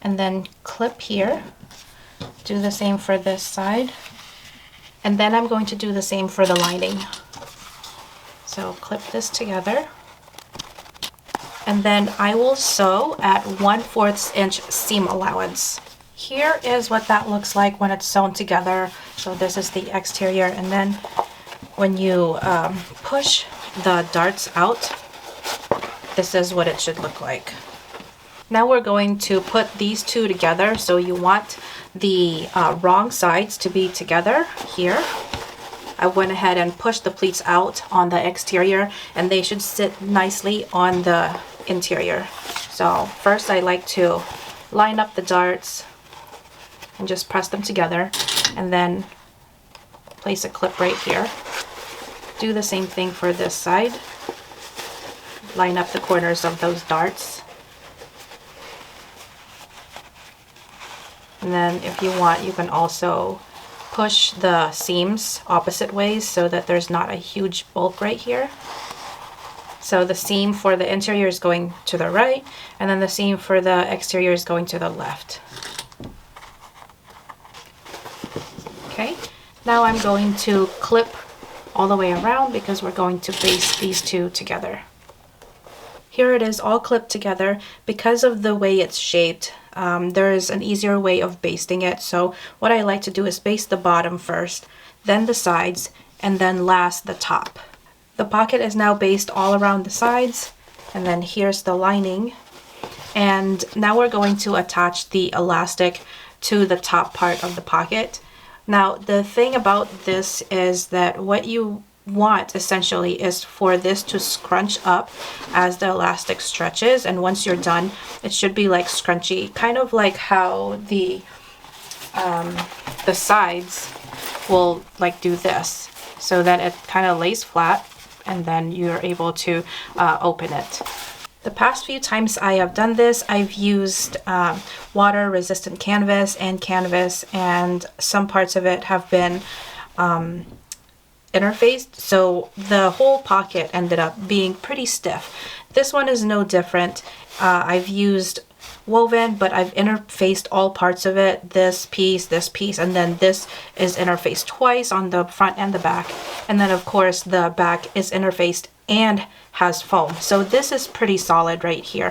And then clip here. Do the same for this side. And then I'm going to do the same for the lining. So clip this together. And then I will sew at 1/4 inch seam allowance. Here is what that looks like when it's sewn together. So this is the exterior, and then when you push the darts out, this is what it should look like. Now we're going to put these two together. So you want the wrong sides to be together here. I went ahead and pushed the pleats out on the exterior, and they should sit nicely on the interior. So first I like to line up the darts and just press them together, and then place a clip right here. Do the same thing for this side. Line up the corners of those darts. And then if you want, you can also push the seams opposite ways so that there's not a huge bulk right here. So the seam for the interior is going to the right, and then the seam for the exterior is going to the left. Okay, now I'm going to clip all the way around because we're going to baste these two together. Here it is all clipped together. Because of the way it's shaped, there is an easier way of basting it. So what I like to do is baste the bottom first, then the sides, and then last the top. The pocket is now basted all around the sides, and then here's the lining. And now we're going to attach the elastic to the top part of the pocket. Now the thing about this is that what you want essentially is for this to scrunch up as the elastic stretches, and once you're done it should be like scrunchy, kind of like how the sides will like do this, so that it kind of lays flat, and then you're able to open it. The past few times I have done this, I've used water resistant canvas, and some parts of it have been interfaced, so the whole pocket ended up being pretty stiff. This one is no different. I've used woven, but I've interfaced all parts of it, this piece, and then this is interfaced twice on the front and the back, and then of course the back is interfaced and has foam. So this is pretty solid right here.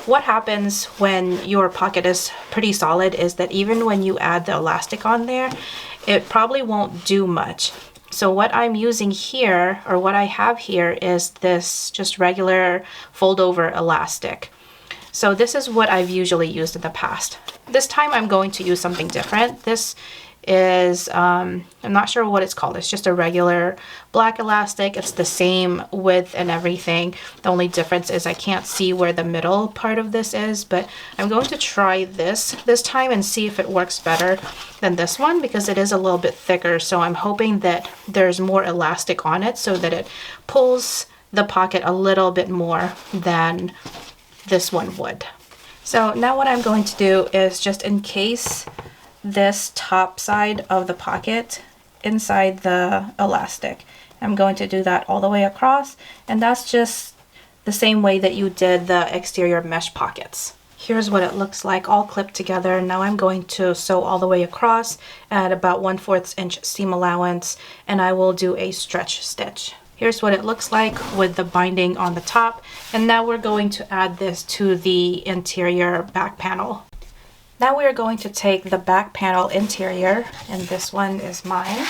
What happens when your pocket is pretty solid is that even when you add the elastic on there, it probably won't do much. So what I'm using here, or what I have here, is this just regular fold over elastic. So this is what I've usually used in the past. This time I'm going to use something different. This is, I'm not sure what it's called. It's just a regular black elastic. It's the same width and everything. The only difference is I can't see where the middle part of this is, but I'm going to try this time and see if it works better than this one because it is a little bit thicker. So I'm hoping that there's more elastic on it so that it pulls the pocket a little bit more than this one would. So now what I'm going to do is just encase this top side of the pocket inside the elastic. I'm going to do that all the way across, and that's just the same way that you did the exterior mesh pockets. Here's what it looks like all clipped together. Now I'm going to sew all the way across at about 1/4 inch seam allowance, and I will do a stretch stitch. Here's what it looks like with the binding on the top, and now we're going to add this to the interior back panel. Now we are going to take the back panel interior, and this one is mine,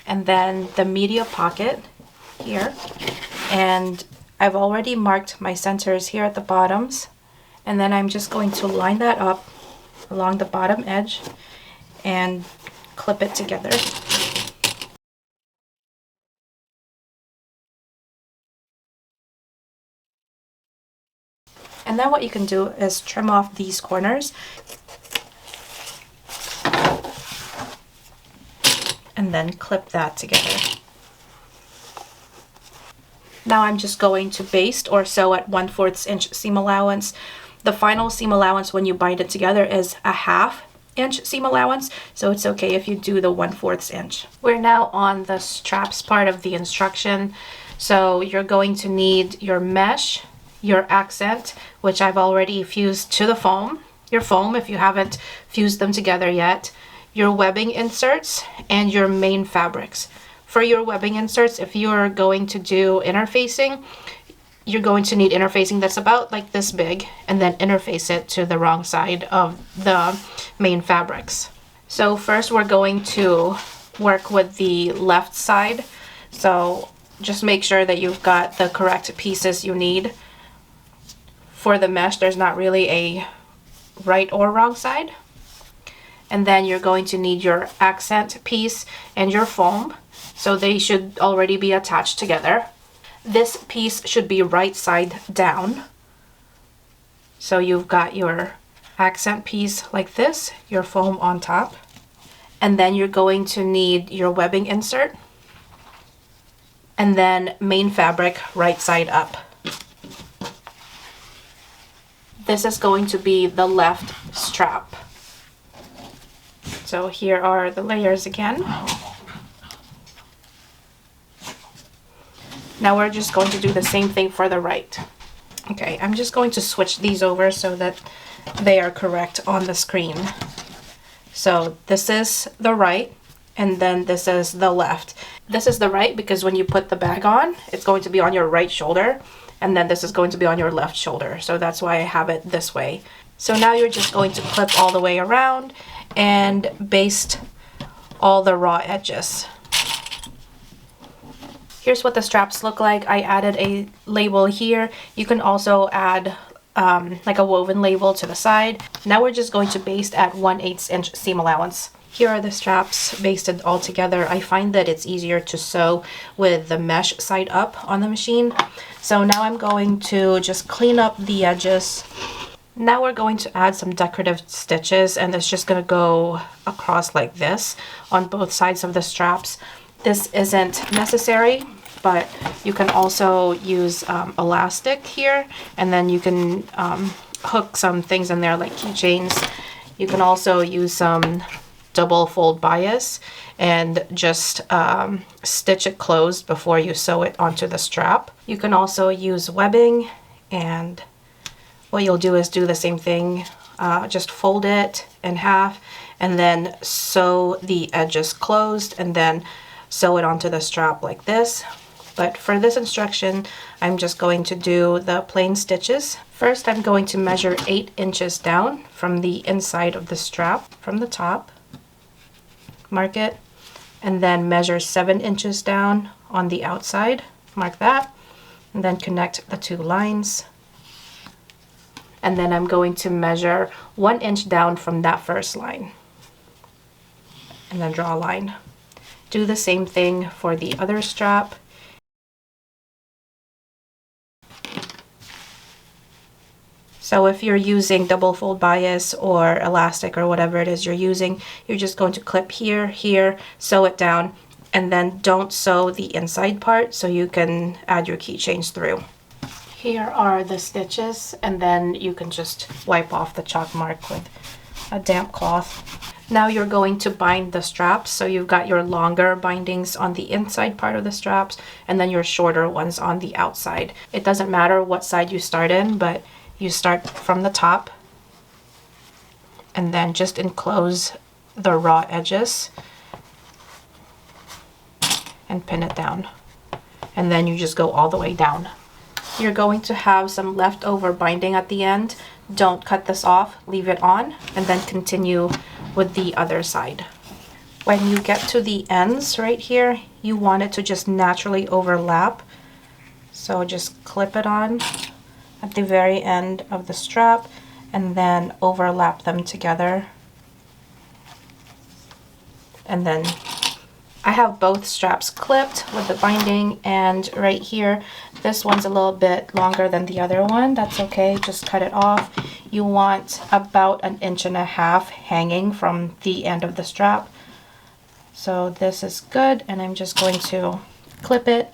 and then the media pocket here, and I've already marked my centers here at the bottoms, and then I'm just going to line that up along the bottom edge and clip it together. And then what you can do is trim off these corners and then clip that together. Now I'm just going to baste or sew at 1/4 inch seam allowance. The final seam allowance when you bind it together is a 1/2 inch seam allowance, so it's okay if you do the 1/4 inch. We're now on the straps part of the instruction. So you're going to need your mesh, your accent, which I've already fused to the foam, your foam if you haven't fused them together yet, your webbing inserts, and your main fabrics. For your webbing inserts, if you're going to do interfacing, you're going to need interfacing that's about like this big, and then interface it to the wrong side of the main fabrics. So first we're going to work with the left side. So just make sure that you've got the correct pieces you need. For the mesh, there's not really a right or wrong side. And then you're going to need your accent piece and your foam. So they should already be attached together. This piece should be right side down. So you've got your accent piece like this, your foam on top. And then you're going to need your webbing insert. And then main fabric right side up. This is going to be the left strap. So here are the layers again. Now we're just going to do the same thing for the right. Okay, I'm just going to switch these over so that they are correct on the screen. So this is the right, and then this is the left. This is the right because when you put the bag on, it's going to be on your right shoulder, and then this is going to be on your left shoulder. So that's why I have it this way. So now you're just going to clip all the way around and baste all the raw edges. Here's what the straps look like. I added a label here. You can also add like a woven label to the side. Now we're just going to baste at 1/8 inch seam allowance. Here are the straps basted all together. I find that it's easier to sew with the mesh side up on the machine. So now I'm going to just clean up the edges. Now we're going to add some decorative stitches, and it's just going to go across like this on both sides of the straps. This isn't necessary, but you can also use elastic here, and then you can hook some things in there like keychains. You can also use some double fold bias and just stitch it closed before you sew it onto the strap. You can also use webbing, and what you'll do is do the same thing, just fold it in half and then sew the edges closed and then sew it onto the strap like this. But for this instruction, I'm just going to do the plain stitches. First, I'm going to measure 8 inches down from the inside of the strap, from the top. Mark it, and then measure 7 inches down on the outside. Mark that, and then connect the two lines. And then I'm going to measure 1 inch down from that first line. and then draw a line. Do the same thing for the other strap. So if you're using double fold bias or elastic or whatever it is you're using, you're just going to clip here, here, sew it down, and then don't sew the inside part so you can add your keychains through. Here are the stitches, and then you can just wipe off the chalk mark with a damp cloth. Now you're going to bind the straps. So you've got your longer bindings on the inside part of the straps and then your shorter ones on the outside. It doesn't matter what side you start in, but you start from the top and then just enclose the raw edges and pin it down. And then you just go all the way down. You're going to have some leftover binding at the end. Don't cut this off, leave it on, and then continue with the other side. When you get to the ends right here, you want it to just naturally overlap. So just clip it on at the very end of the strap and then overlap them together. And then I have both straps clipped with the binding, and right here, this one's a little bit longer than the other one. That's okay, just cut it off. You want about 1.5 inches hanging from the end of the strap. So this is good, and I'm just going to clip it.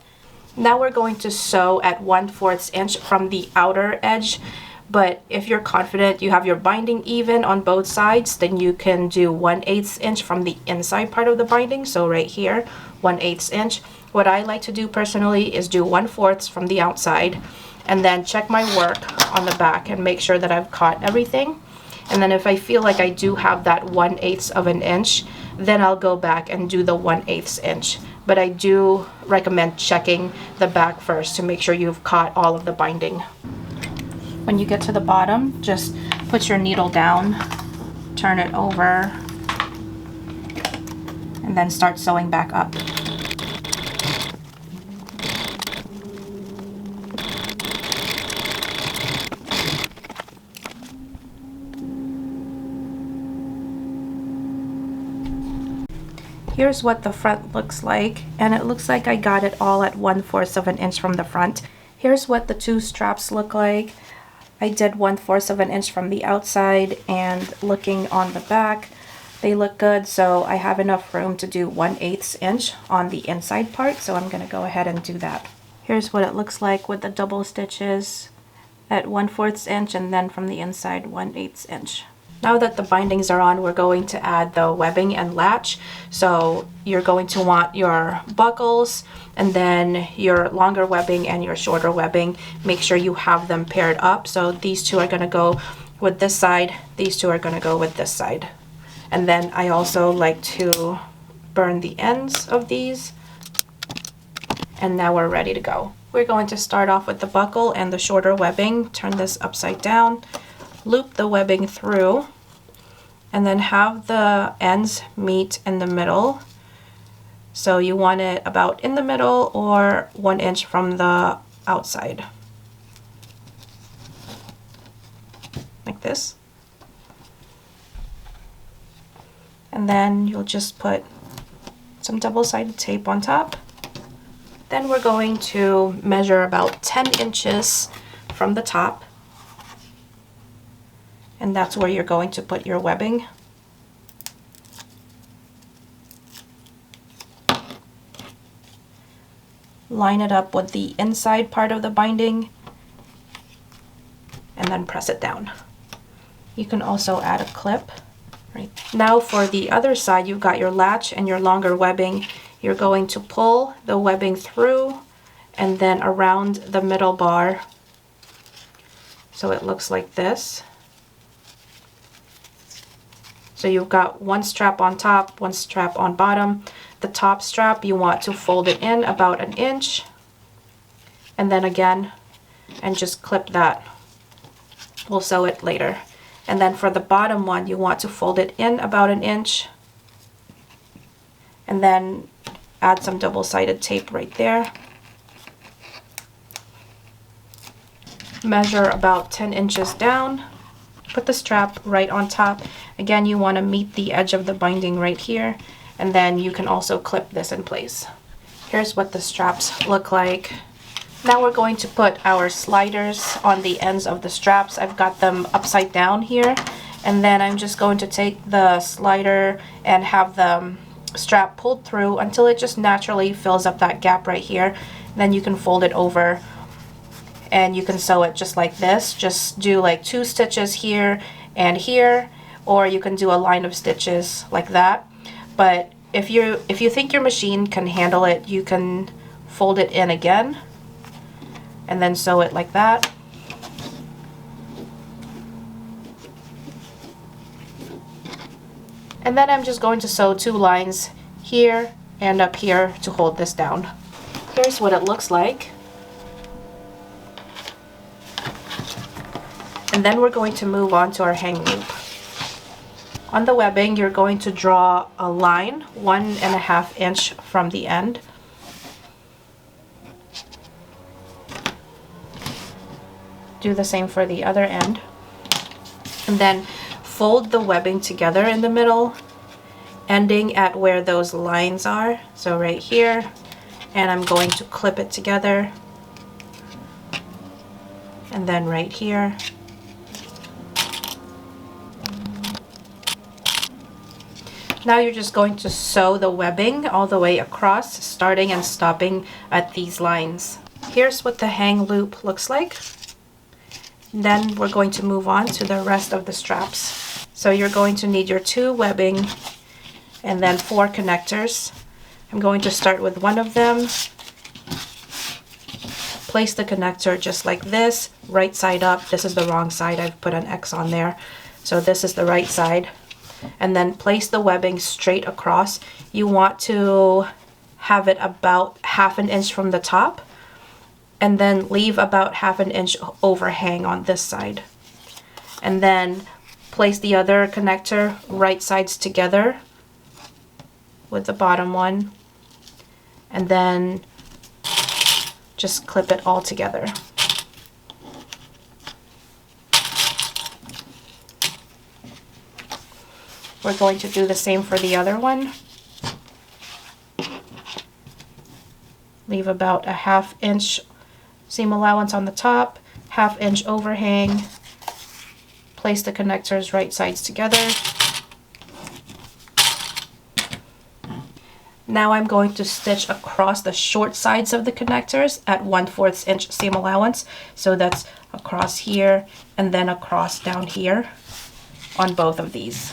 Now we're going to sew at 1/4 inch from the outer edge. But if you're confident you have your binding even on both sides, then you can do 1/8 inch from the inside part of the binding. So right here, 1/8 inch. What I like to do personally is do 1/4 from the outside and then check my work on the back and make sure that I've caught everything. And then if I feel like I do have that 1/8 of an inch, then I'll go back and do the 1/8 inch. But I do recommend checking the back first to make sure you've caught all of the binding. When you get to the bottom, just put your needle down, turn it over, and then start sewing back up. Here's what the front looks like, and it looks like I got it all at 1/4 of an inch from the front. Here's what the two straps look like. I did 1/4 of an inch from the outside, and looking on the back, they look good, so I have enough room to do 1/8 inch on the inside part, so I'm going to go ahead and do that. Here's what it looks like with the double stitches at 1/4 inch, and then from the inside 1/8 inch. Now that the bindings are on, we're going to add the webbing and latch. So you're going to want your buckles and then your longer webbing and your shorter webbing. Make sure you have them paired up. So these two are going to go with this side, these two are going to go with this side. And then I also like to burn the ends of these. And now we're ready to go. We're going to start off with the buckle and the shorter webbing. Turn this upside down. Loop the webbing through and then have the ends meet in the middle. So you want it about in the middle or 1 inch from the outside. Like this. And then you'll just put some double-sided tape on top. Then we're going to measure about 10 inches from the top. And that's where you're going to put your webbing. Line it up with the inside part of the binding and then press it down. You can also add a clip. Right. Now for the other side, you've got your latch and your longer webbing. You're going to pull the webbing through and then around the middle bar. So it looks like this. So you've got one strap on top, one strap on bottom. The top strap, you want to fold it in about 1 inch. And then again, and just clip that. We'll sew it later. And then for the bottom one, you want to fold it in about 1 inch. And then add some double-sided tape right there. Measure about 10 inches down. Put the strap right on top. Again, you want to meet the edge of the binding right here, and then you can also clip this in place. Here's what the straps look like. Now we're going to put our sliders on the ends of the straps. I've got them upside down here, and then I'm just going to take the slider and have the strap pulled through until it just naturally fills up that gap right here. Then you can fold it over and you can sew it just like this. Just do like 2 stitches here and here, or you can do a line of stitches like that. But if you think your machine can handle it, you can fold it in again and then sew it like that. And then I'm just going to sew 2 lines here and up here to hold this down. Here's what it looks like. And then we're going to move on to our hang loop. On the webbing, you're going to draw a line 1.5 inch from the end. Do the same for the other end. And then fold the webbing together in the middle, ending at where those lines are. So right here, and I'm going to clip it together. And then right here. Now you're just going to sew the webbing all the way across, starting and stopping at these lines. Here's what the hang loop looks like. Then we're going to move on to the rest of the straps. So you're going to need your 2 webbing and then 4 connectors. I'm going to start with one of them. Place the connector just like this, right side up. This is the wrong side, I've put an X on there. So this is the right side. And then place the webbing straight across. You want to have it about 1/2 inch from the top, and then leave about 1/2 inch overhang on this side. And then place the other connector right sides together with the bottom one, and then just clip it all together. We're going to do the same for the other one. Leave about a 1/2 inch seam allowance on the top, 1/2 inch overhang. Place the connectors right sides together. Now I'm going to stitch across the short sides of the connectors at 1/4 inch seam allowance. So that's across here and then across down here on both of these.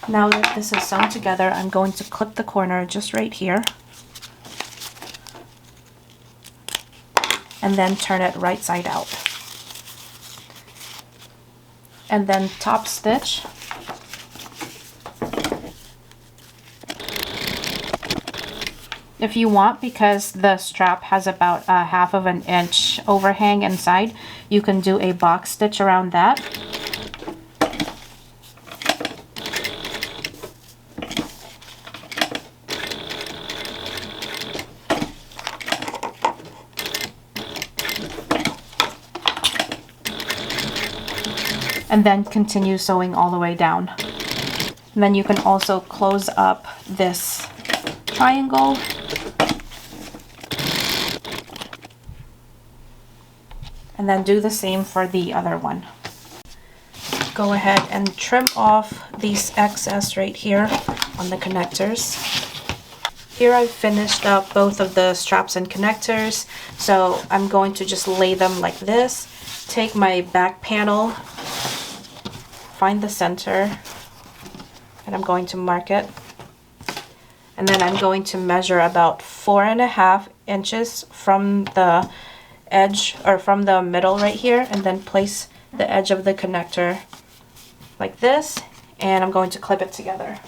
Now that this is sewn together, I'm going to clip the corner just right here. And then turn it right side out. And then top stitch. If you want, because the strap has about 1/2 inch overhang inside, you can do a box stitch around that. And then continue sewing all the way down. And then you can also close up this triangle. And then do the same for the other one. Go ahead and trim off these excess right here on the connectors. Here I've finished up both of the straps and connectors, so I'm going to just lay them like this. Take my back panel, find the center, and I'm going to mark it. And then I'm going to measure about 4.5 inches from the edge, or from the middle right here, and then place the edge of the connector like this, and I'm going to clip it together.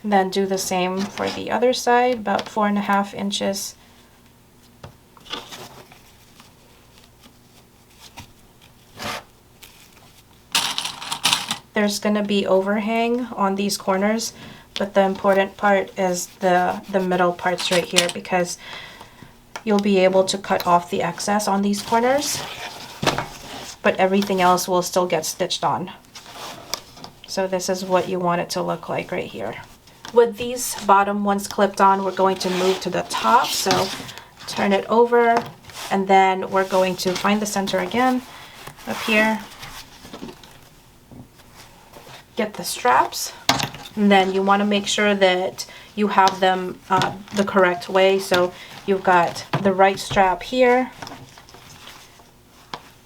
And then do the same for the other side, about 4.5 inches. There's going to be overhang on these corners, but the important part is the middle parts right here, because you'll be able to cut off the excess on these corners. but everything else will still get stitched on. So this is what you want it to look like right here. With these bottom ones clipped on, we're going to move to the top. So turn it over, and then we're going to find the center again up here. Get the straps, and then you want to make sure that you have them the correct way. So you've got the right strap here,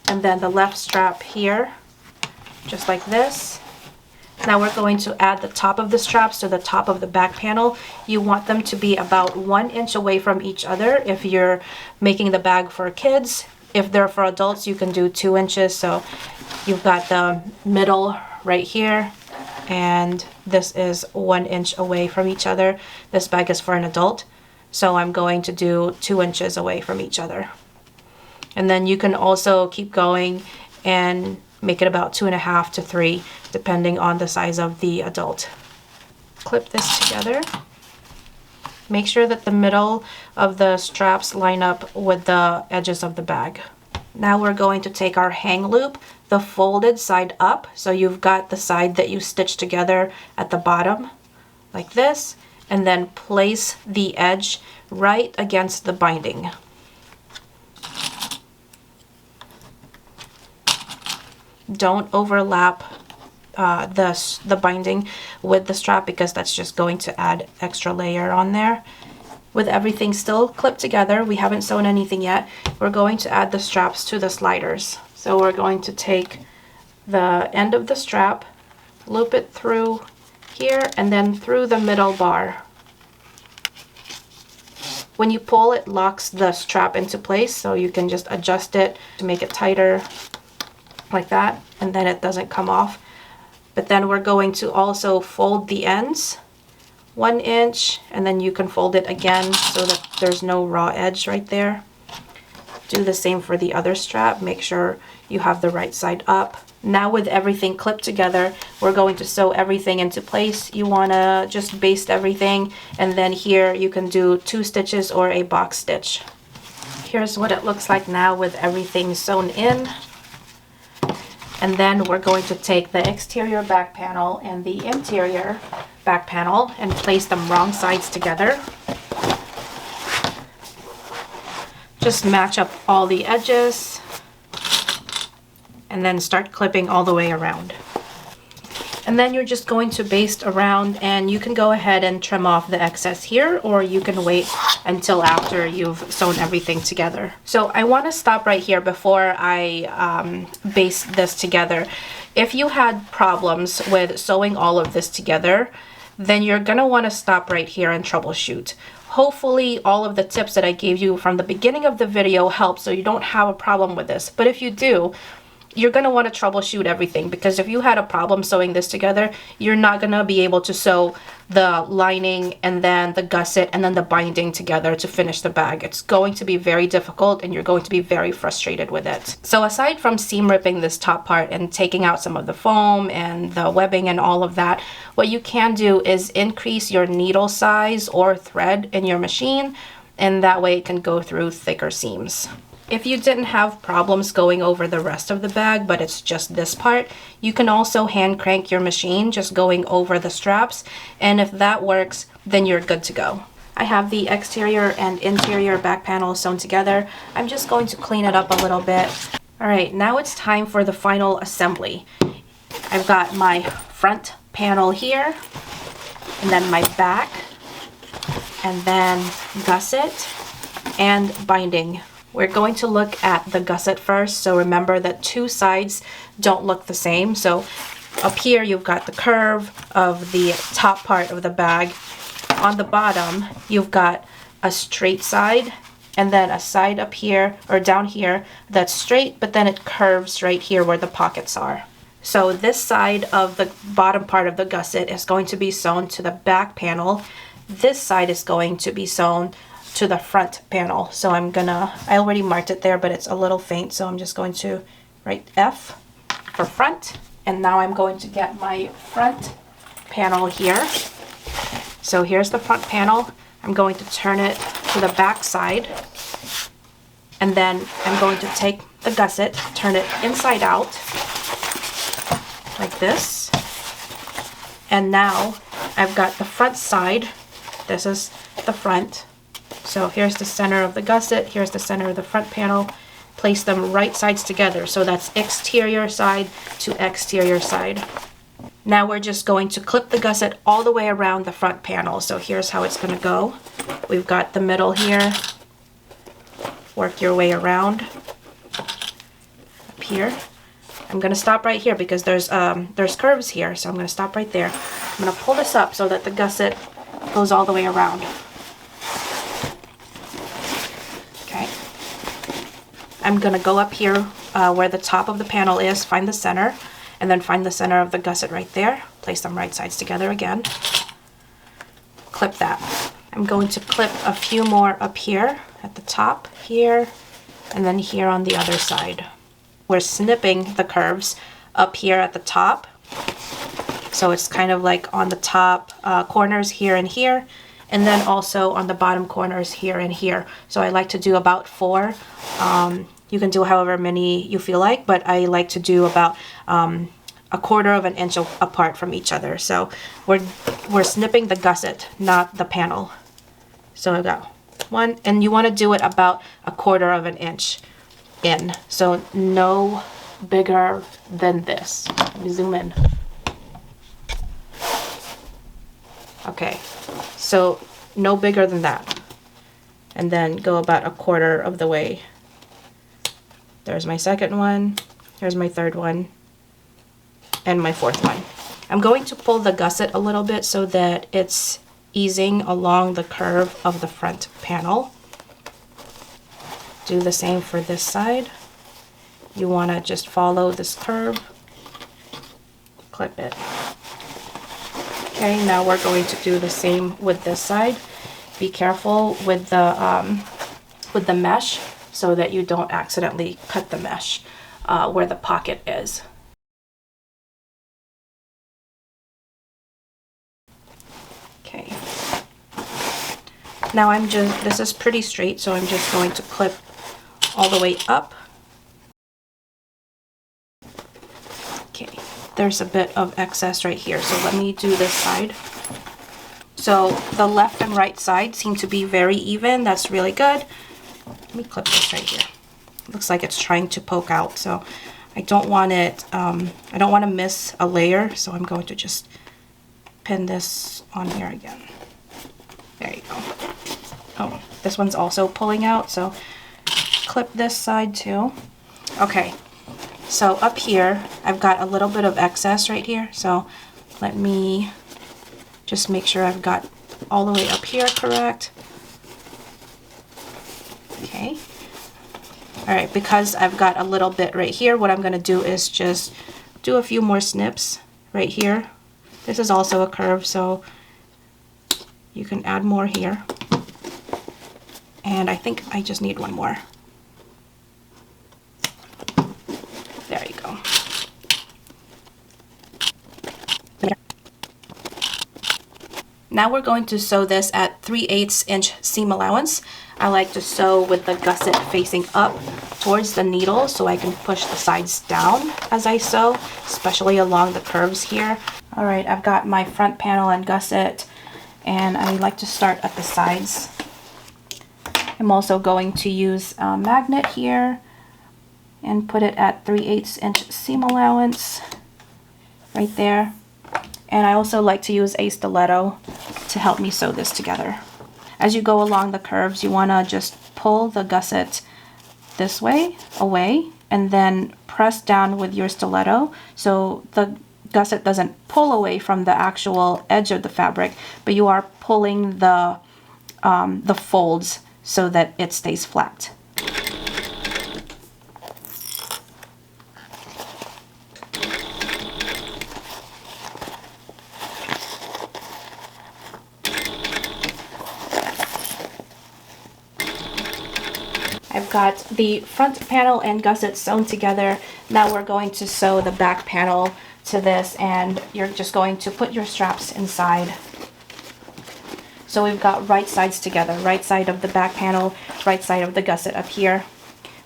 and then the left strap here, just like this. Now we're going to add the top of the straps to the top of the back panel. You want them to be about 1 inch away from each other if you're making the bag for kids. If they're for adults, you can do 2 inches. So you've got the middle right here, and this is 1 inch away from each other. This bag is for an adult, so I'm going to do 2 inches away from each other. And then you can also keep going and make it about 2.5 to 3, depending on the size of the adult. Clip this together. Make sure that the middle of the straps line up with the edges of the bag. Now we're going to take our hang loop, the folded side up, so you've got the side that you stitched together at the bottom, like this, and then place the edge right against the binding. Don't overlap the binding with the strap, because that's just going to add extra layer on there. With everything still clipped together, we haven't sewn anything yet, we're going to add the straps to the sliders. So we're going to take the end of the strap, loop it through here, and then through the middle bar. When you pull, it locks the strap into place, so you can just adjust it to make it tighter, like that, and then it doesn't come off. But then we're going to also fold the ends 1 inch, and then you can fold it again so that there's no raw edge right there. Do the same for the other strap. Make sure you have the right side up. Now with everything clipped together, we're going to sew everything into place. You want to just baste everything, and then here you can do 2 stitches or a box stitch. Here's what it looks like now with everything sewn in. And then we're going to take the exterior back panel and the interior back panel and place them wrong sides together. Just match up all the edges and then start clipping all the way around. And then you're just going to baste around, and you can go ahead and trim off the excess here, or you can wait until after you've sewn everything together. So I want to stop right here before I baste this together. If you had problems with sewing all of this together, then you're going to want to stop right here and troubleshoot. Hopefully all of the tips that I gave you from the beginning of the video help, so you don't have a problem with this. But if you do, you're going to want to troubleshoot everything, because if you had a problem sewing this together, you're not going to be able to sew the lining and then the gusset and then the binding together to finish the bag. It's going to be very difficult, and you're going to be very frustrated with it. So aside from seam ripping this top part and taking out some of the foam and the webbing and all of that, what you can do is increase your needle size or thread in your machine, and that way it can go through thicker seams. If you didn't have problems going over the rest of the bag, but it's just this part, you can also hand crank your machine, just going over the straps, and if that works, then you're good to go. I have the exterior and interior back panel sewn together. I'm just going to clean it up a little bit. All right, now it's time for the final assembly. I've got my front panel here, and then my back, and then gusset and binding. We're going to look at the gusset first, so remember that 2 sides don't look the same. So up here you've got the curve of the top part of the bag. On the bottom you've got a straight side, and then a side up here or down here that's straight, but then it curves right here where the pockets are. So this side of the bottom part of the gusset is going to be sewn to the back panel. This side is going to be sewn to the front panel. So I already marked it there, but it's a little faint, so I'm just going to write F for front. And now I'm going to get my front panel here. So here's the front panel. I'm going to turn it to the back side. And then I'm going to take the gusset, turn it inside out, like this. And now I've got the front side. This is the front. So here's the center of the gusset, here's the center of the front panel. Place them right sides together. So that's exterior side to exterior side. Now we're just going to clip the gusset all the way around the front panel. So here's how it's going to go. We've got the middle here. Work your way around up here. I'm going to stop right here because there's curves here. So I'm going to stop right there. I'm going to pull this up so that the gusset goes all the way around. Okay. I'm going to go up here where the top of the panel is, find the center, and then find the center of the gusset right there. Place them right sides together again. Clip that. I'm going to clip a few more up here at the top here, and then here on the other side. We're snipping the curves up here at the top. So it's kind of like on the top corners here and here, and then also on the bottom corners here and here. So I like to do about 4. You can do however many you feel like, but I like to do about 1/4 of an inch apart from each other. So we're snipping the gusset, not the panel. So I got 1, and you want to do it about 1/4 of an inch in. So no bigger than this. Let me zoom in. Okay, so no bigger than that. And then go about 1/4 of the way. There's my second one, here's my third one, and my fourth one. I'm going to pull the gusset a little bit so that it's easing along the curve of the front panel. Do the same for this side. You want to just follow this curve, clip it. Okay, now we're going to do the same with this side. Be careful with the mesh so that you don't accidentally cut the mesh where the pocket is. Okay. Now this is pretty straight, so I'm just going to clip all the way up. Okay, there's a bit of excess right here, so let me do this side. So the left and right side seem to be very even. That's really good. Let me clip this right here. Looks like it's trying to poke out, so I don't want it, I don't want to miss a layer, so I'm going to just pin this on here again. There you go. Oh, this one's also pulling out, so clip this side too. Okay, so up here, I've got a little bit of excess right here, so let me just make sure I've got all the way up here correct. Okay. All right, because I've got a little bit right here, what I'm gonna do is just do a few more snips right here. This is also a curve, so you can add more here. And I think I just need one more. There you go. Now we're going to sew this at 3/8 inch seam allowance. I like to sew with the gusset facing up towards the needle so I can push the sides down as I sew, especially along the curves here. All right, I've got my front panel and gusset, and I like to start at the sides. I'm also going to use a magnet here and put it at 3/8 inch seam allowance right there. And I also like to use a stiletto to help me sew this together. As you go along the curves, you want to just pull the gusset this way, away, and then press down with your stiletto so the gusset doesn't pull away from the actual edge of the fabric, but you are pulling the folds so that it stays flat. I've got the front panel and gusset sewn together. Now we're going to sew the back panel to this, and you're just going to put your straps inside. So we've got right sides together, right side of the back panel, right side of the gusset up here.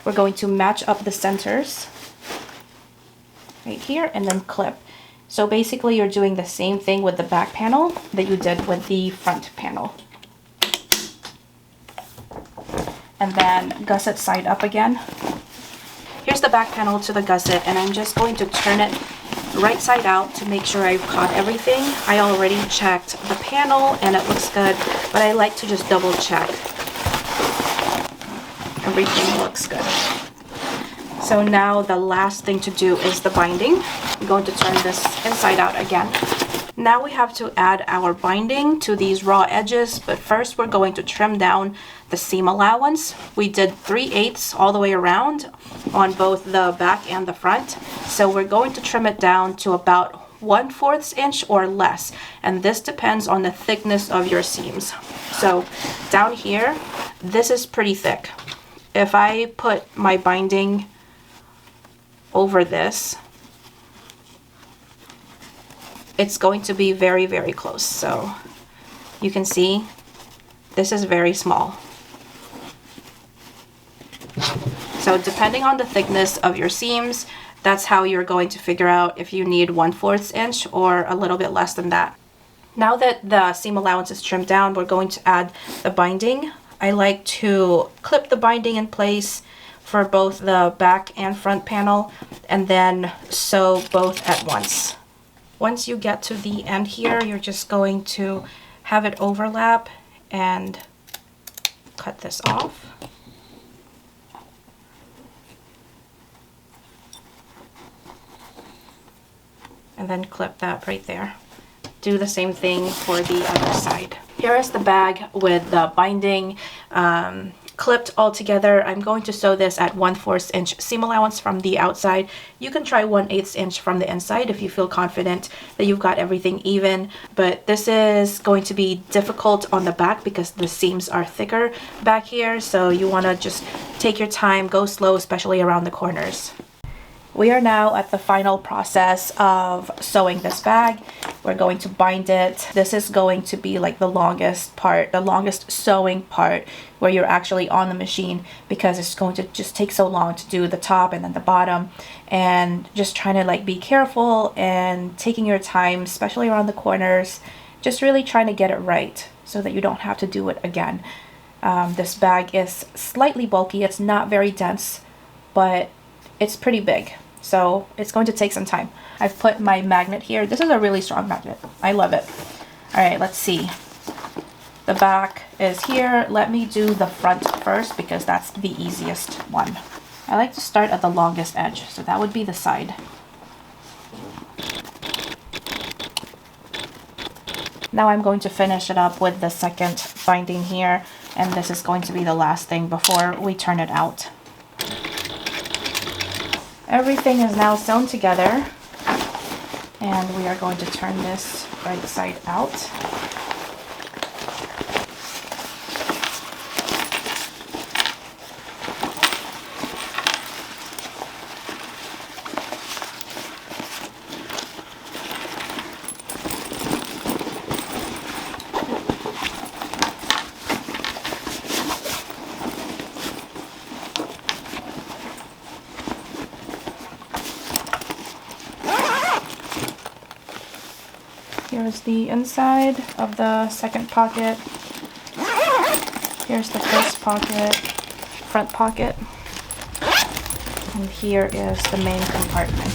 We're going to match up the centers right here and then clip. So basically you're doing the same thing with the back panel that you did with the front panel. And then gusset side up again. Here's the back panel to the gusset, and I'm just going to turn it right side out to make sure I've caught everything. I already checked the panel and it looks good, but I like to just double check. Everything looks good. So now the last thing to do is the binding. I'm going to turn this inside out again. Now we have to add our binding to these raw edges, but first we're going to trim down the seam allowance. We did 3/8 all the way around on both the back and the front. So we're going to trim it down to about 1/4 inch or less. And this depends on the thickness of your seams. So down here, this is pretty thick. If I put my binding over this, it's going to be very, very close. So you can see this is very small. So depending on the thickness of your seams, that's how you're going to figure out if you need 1/4 inch or a little bit less than that. Now that the seam allowance is trimmed down, we're going to add the binding. I like to clip the binding in place for both the back and front panel and then sew both at once. Once you get to the end here, you're just going to have it overlap and cut this off. And then clip that right there. Do the same thing for the other side. Here is the bag with the binding clipped all together. I'm going to sew this at 1/4 inch seam allowance from the outside. You can try 1/8 inch from the inside if you feel confident that you've got everything even, but this is going to be difficult on the back because the seams are thicker back here, so you want to just take your time, go slow, especially around the corners. We are now at the final process of sewing this bag. We're going to bind it. This is going to be like the longest part, the longest sewing part where you're actually on the machine, because it's going to just take so long to do the top and then the bottom, and just trying to like be careful and taking your time, especially around the corners, just really trying to get it right so that you don't have to do it again. This bag is slightly bulky. It's not very dense, but it's pretty big. So it's going to take some time. I've put my magnet here. This is a really strong magnet. I love it. All right, let's see. The back is here. Let me do the front first because that's the easiest one. I like to start at the longest edge, so that would be the side. Now I'm going to finish it up with the second binding here, and this is going to be the last thing before we turn it out. Everything is now sewn together, and we are going to turn this right side out. Here's the inside of the second pocket. Here's the first pocket, front pocket. And here is the main compartment.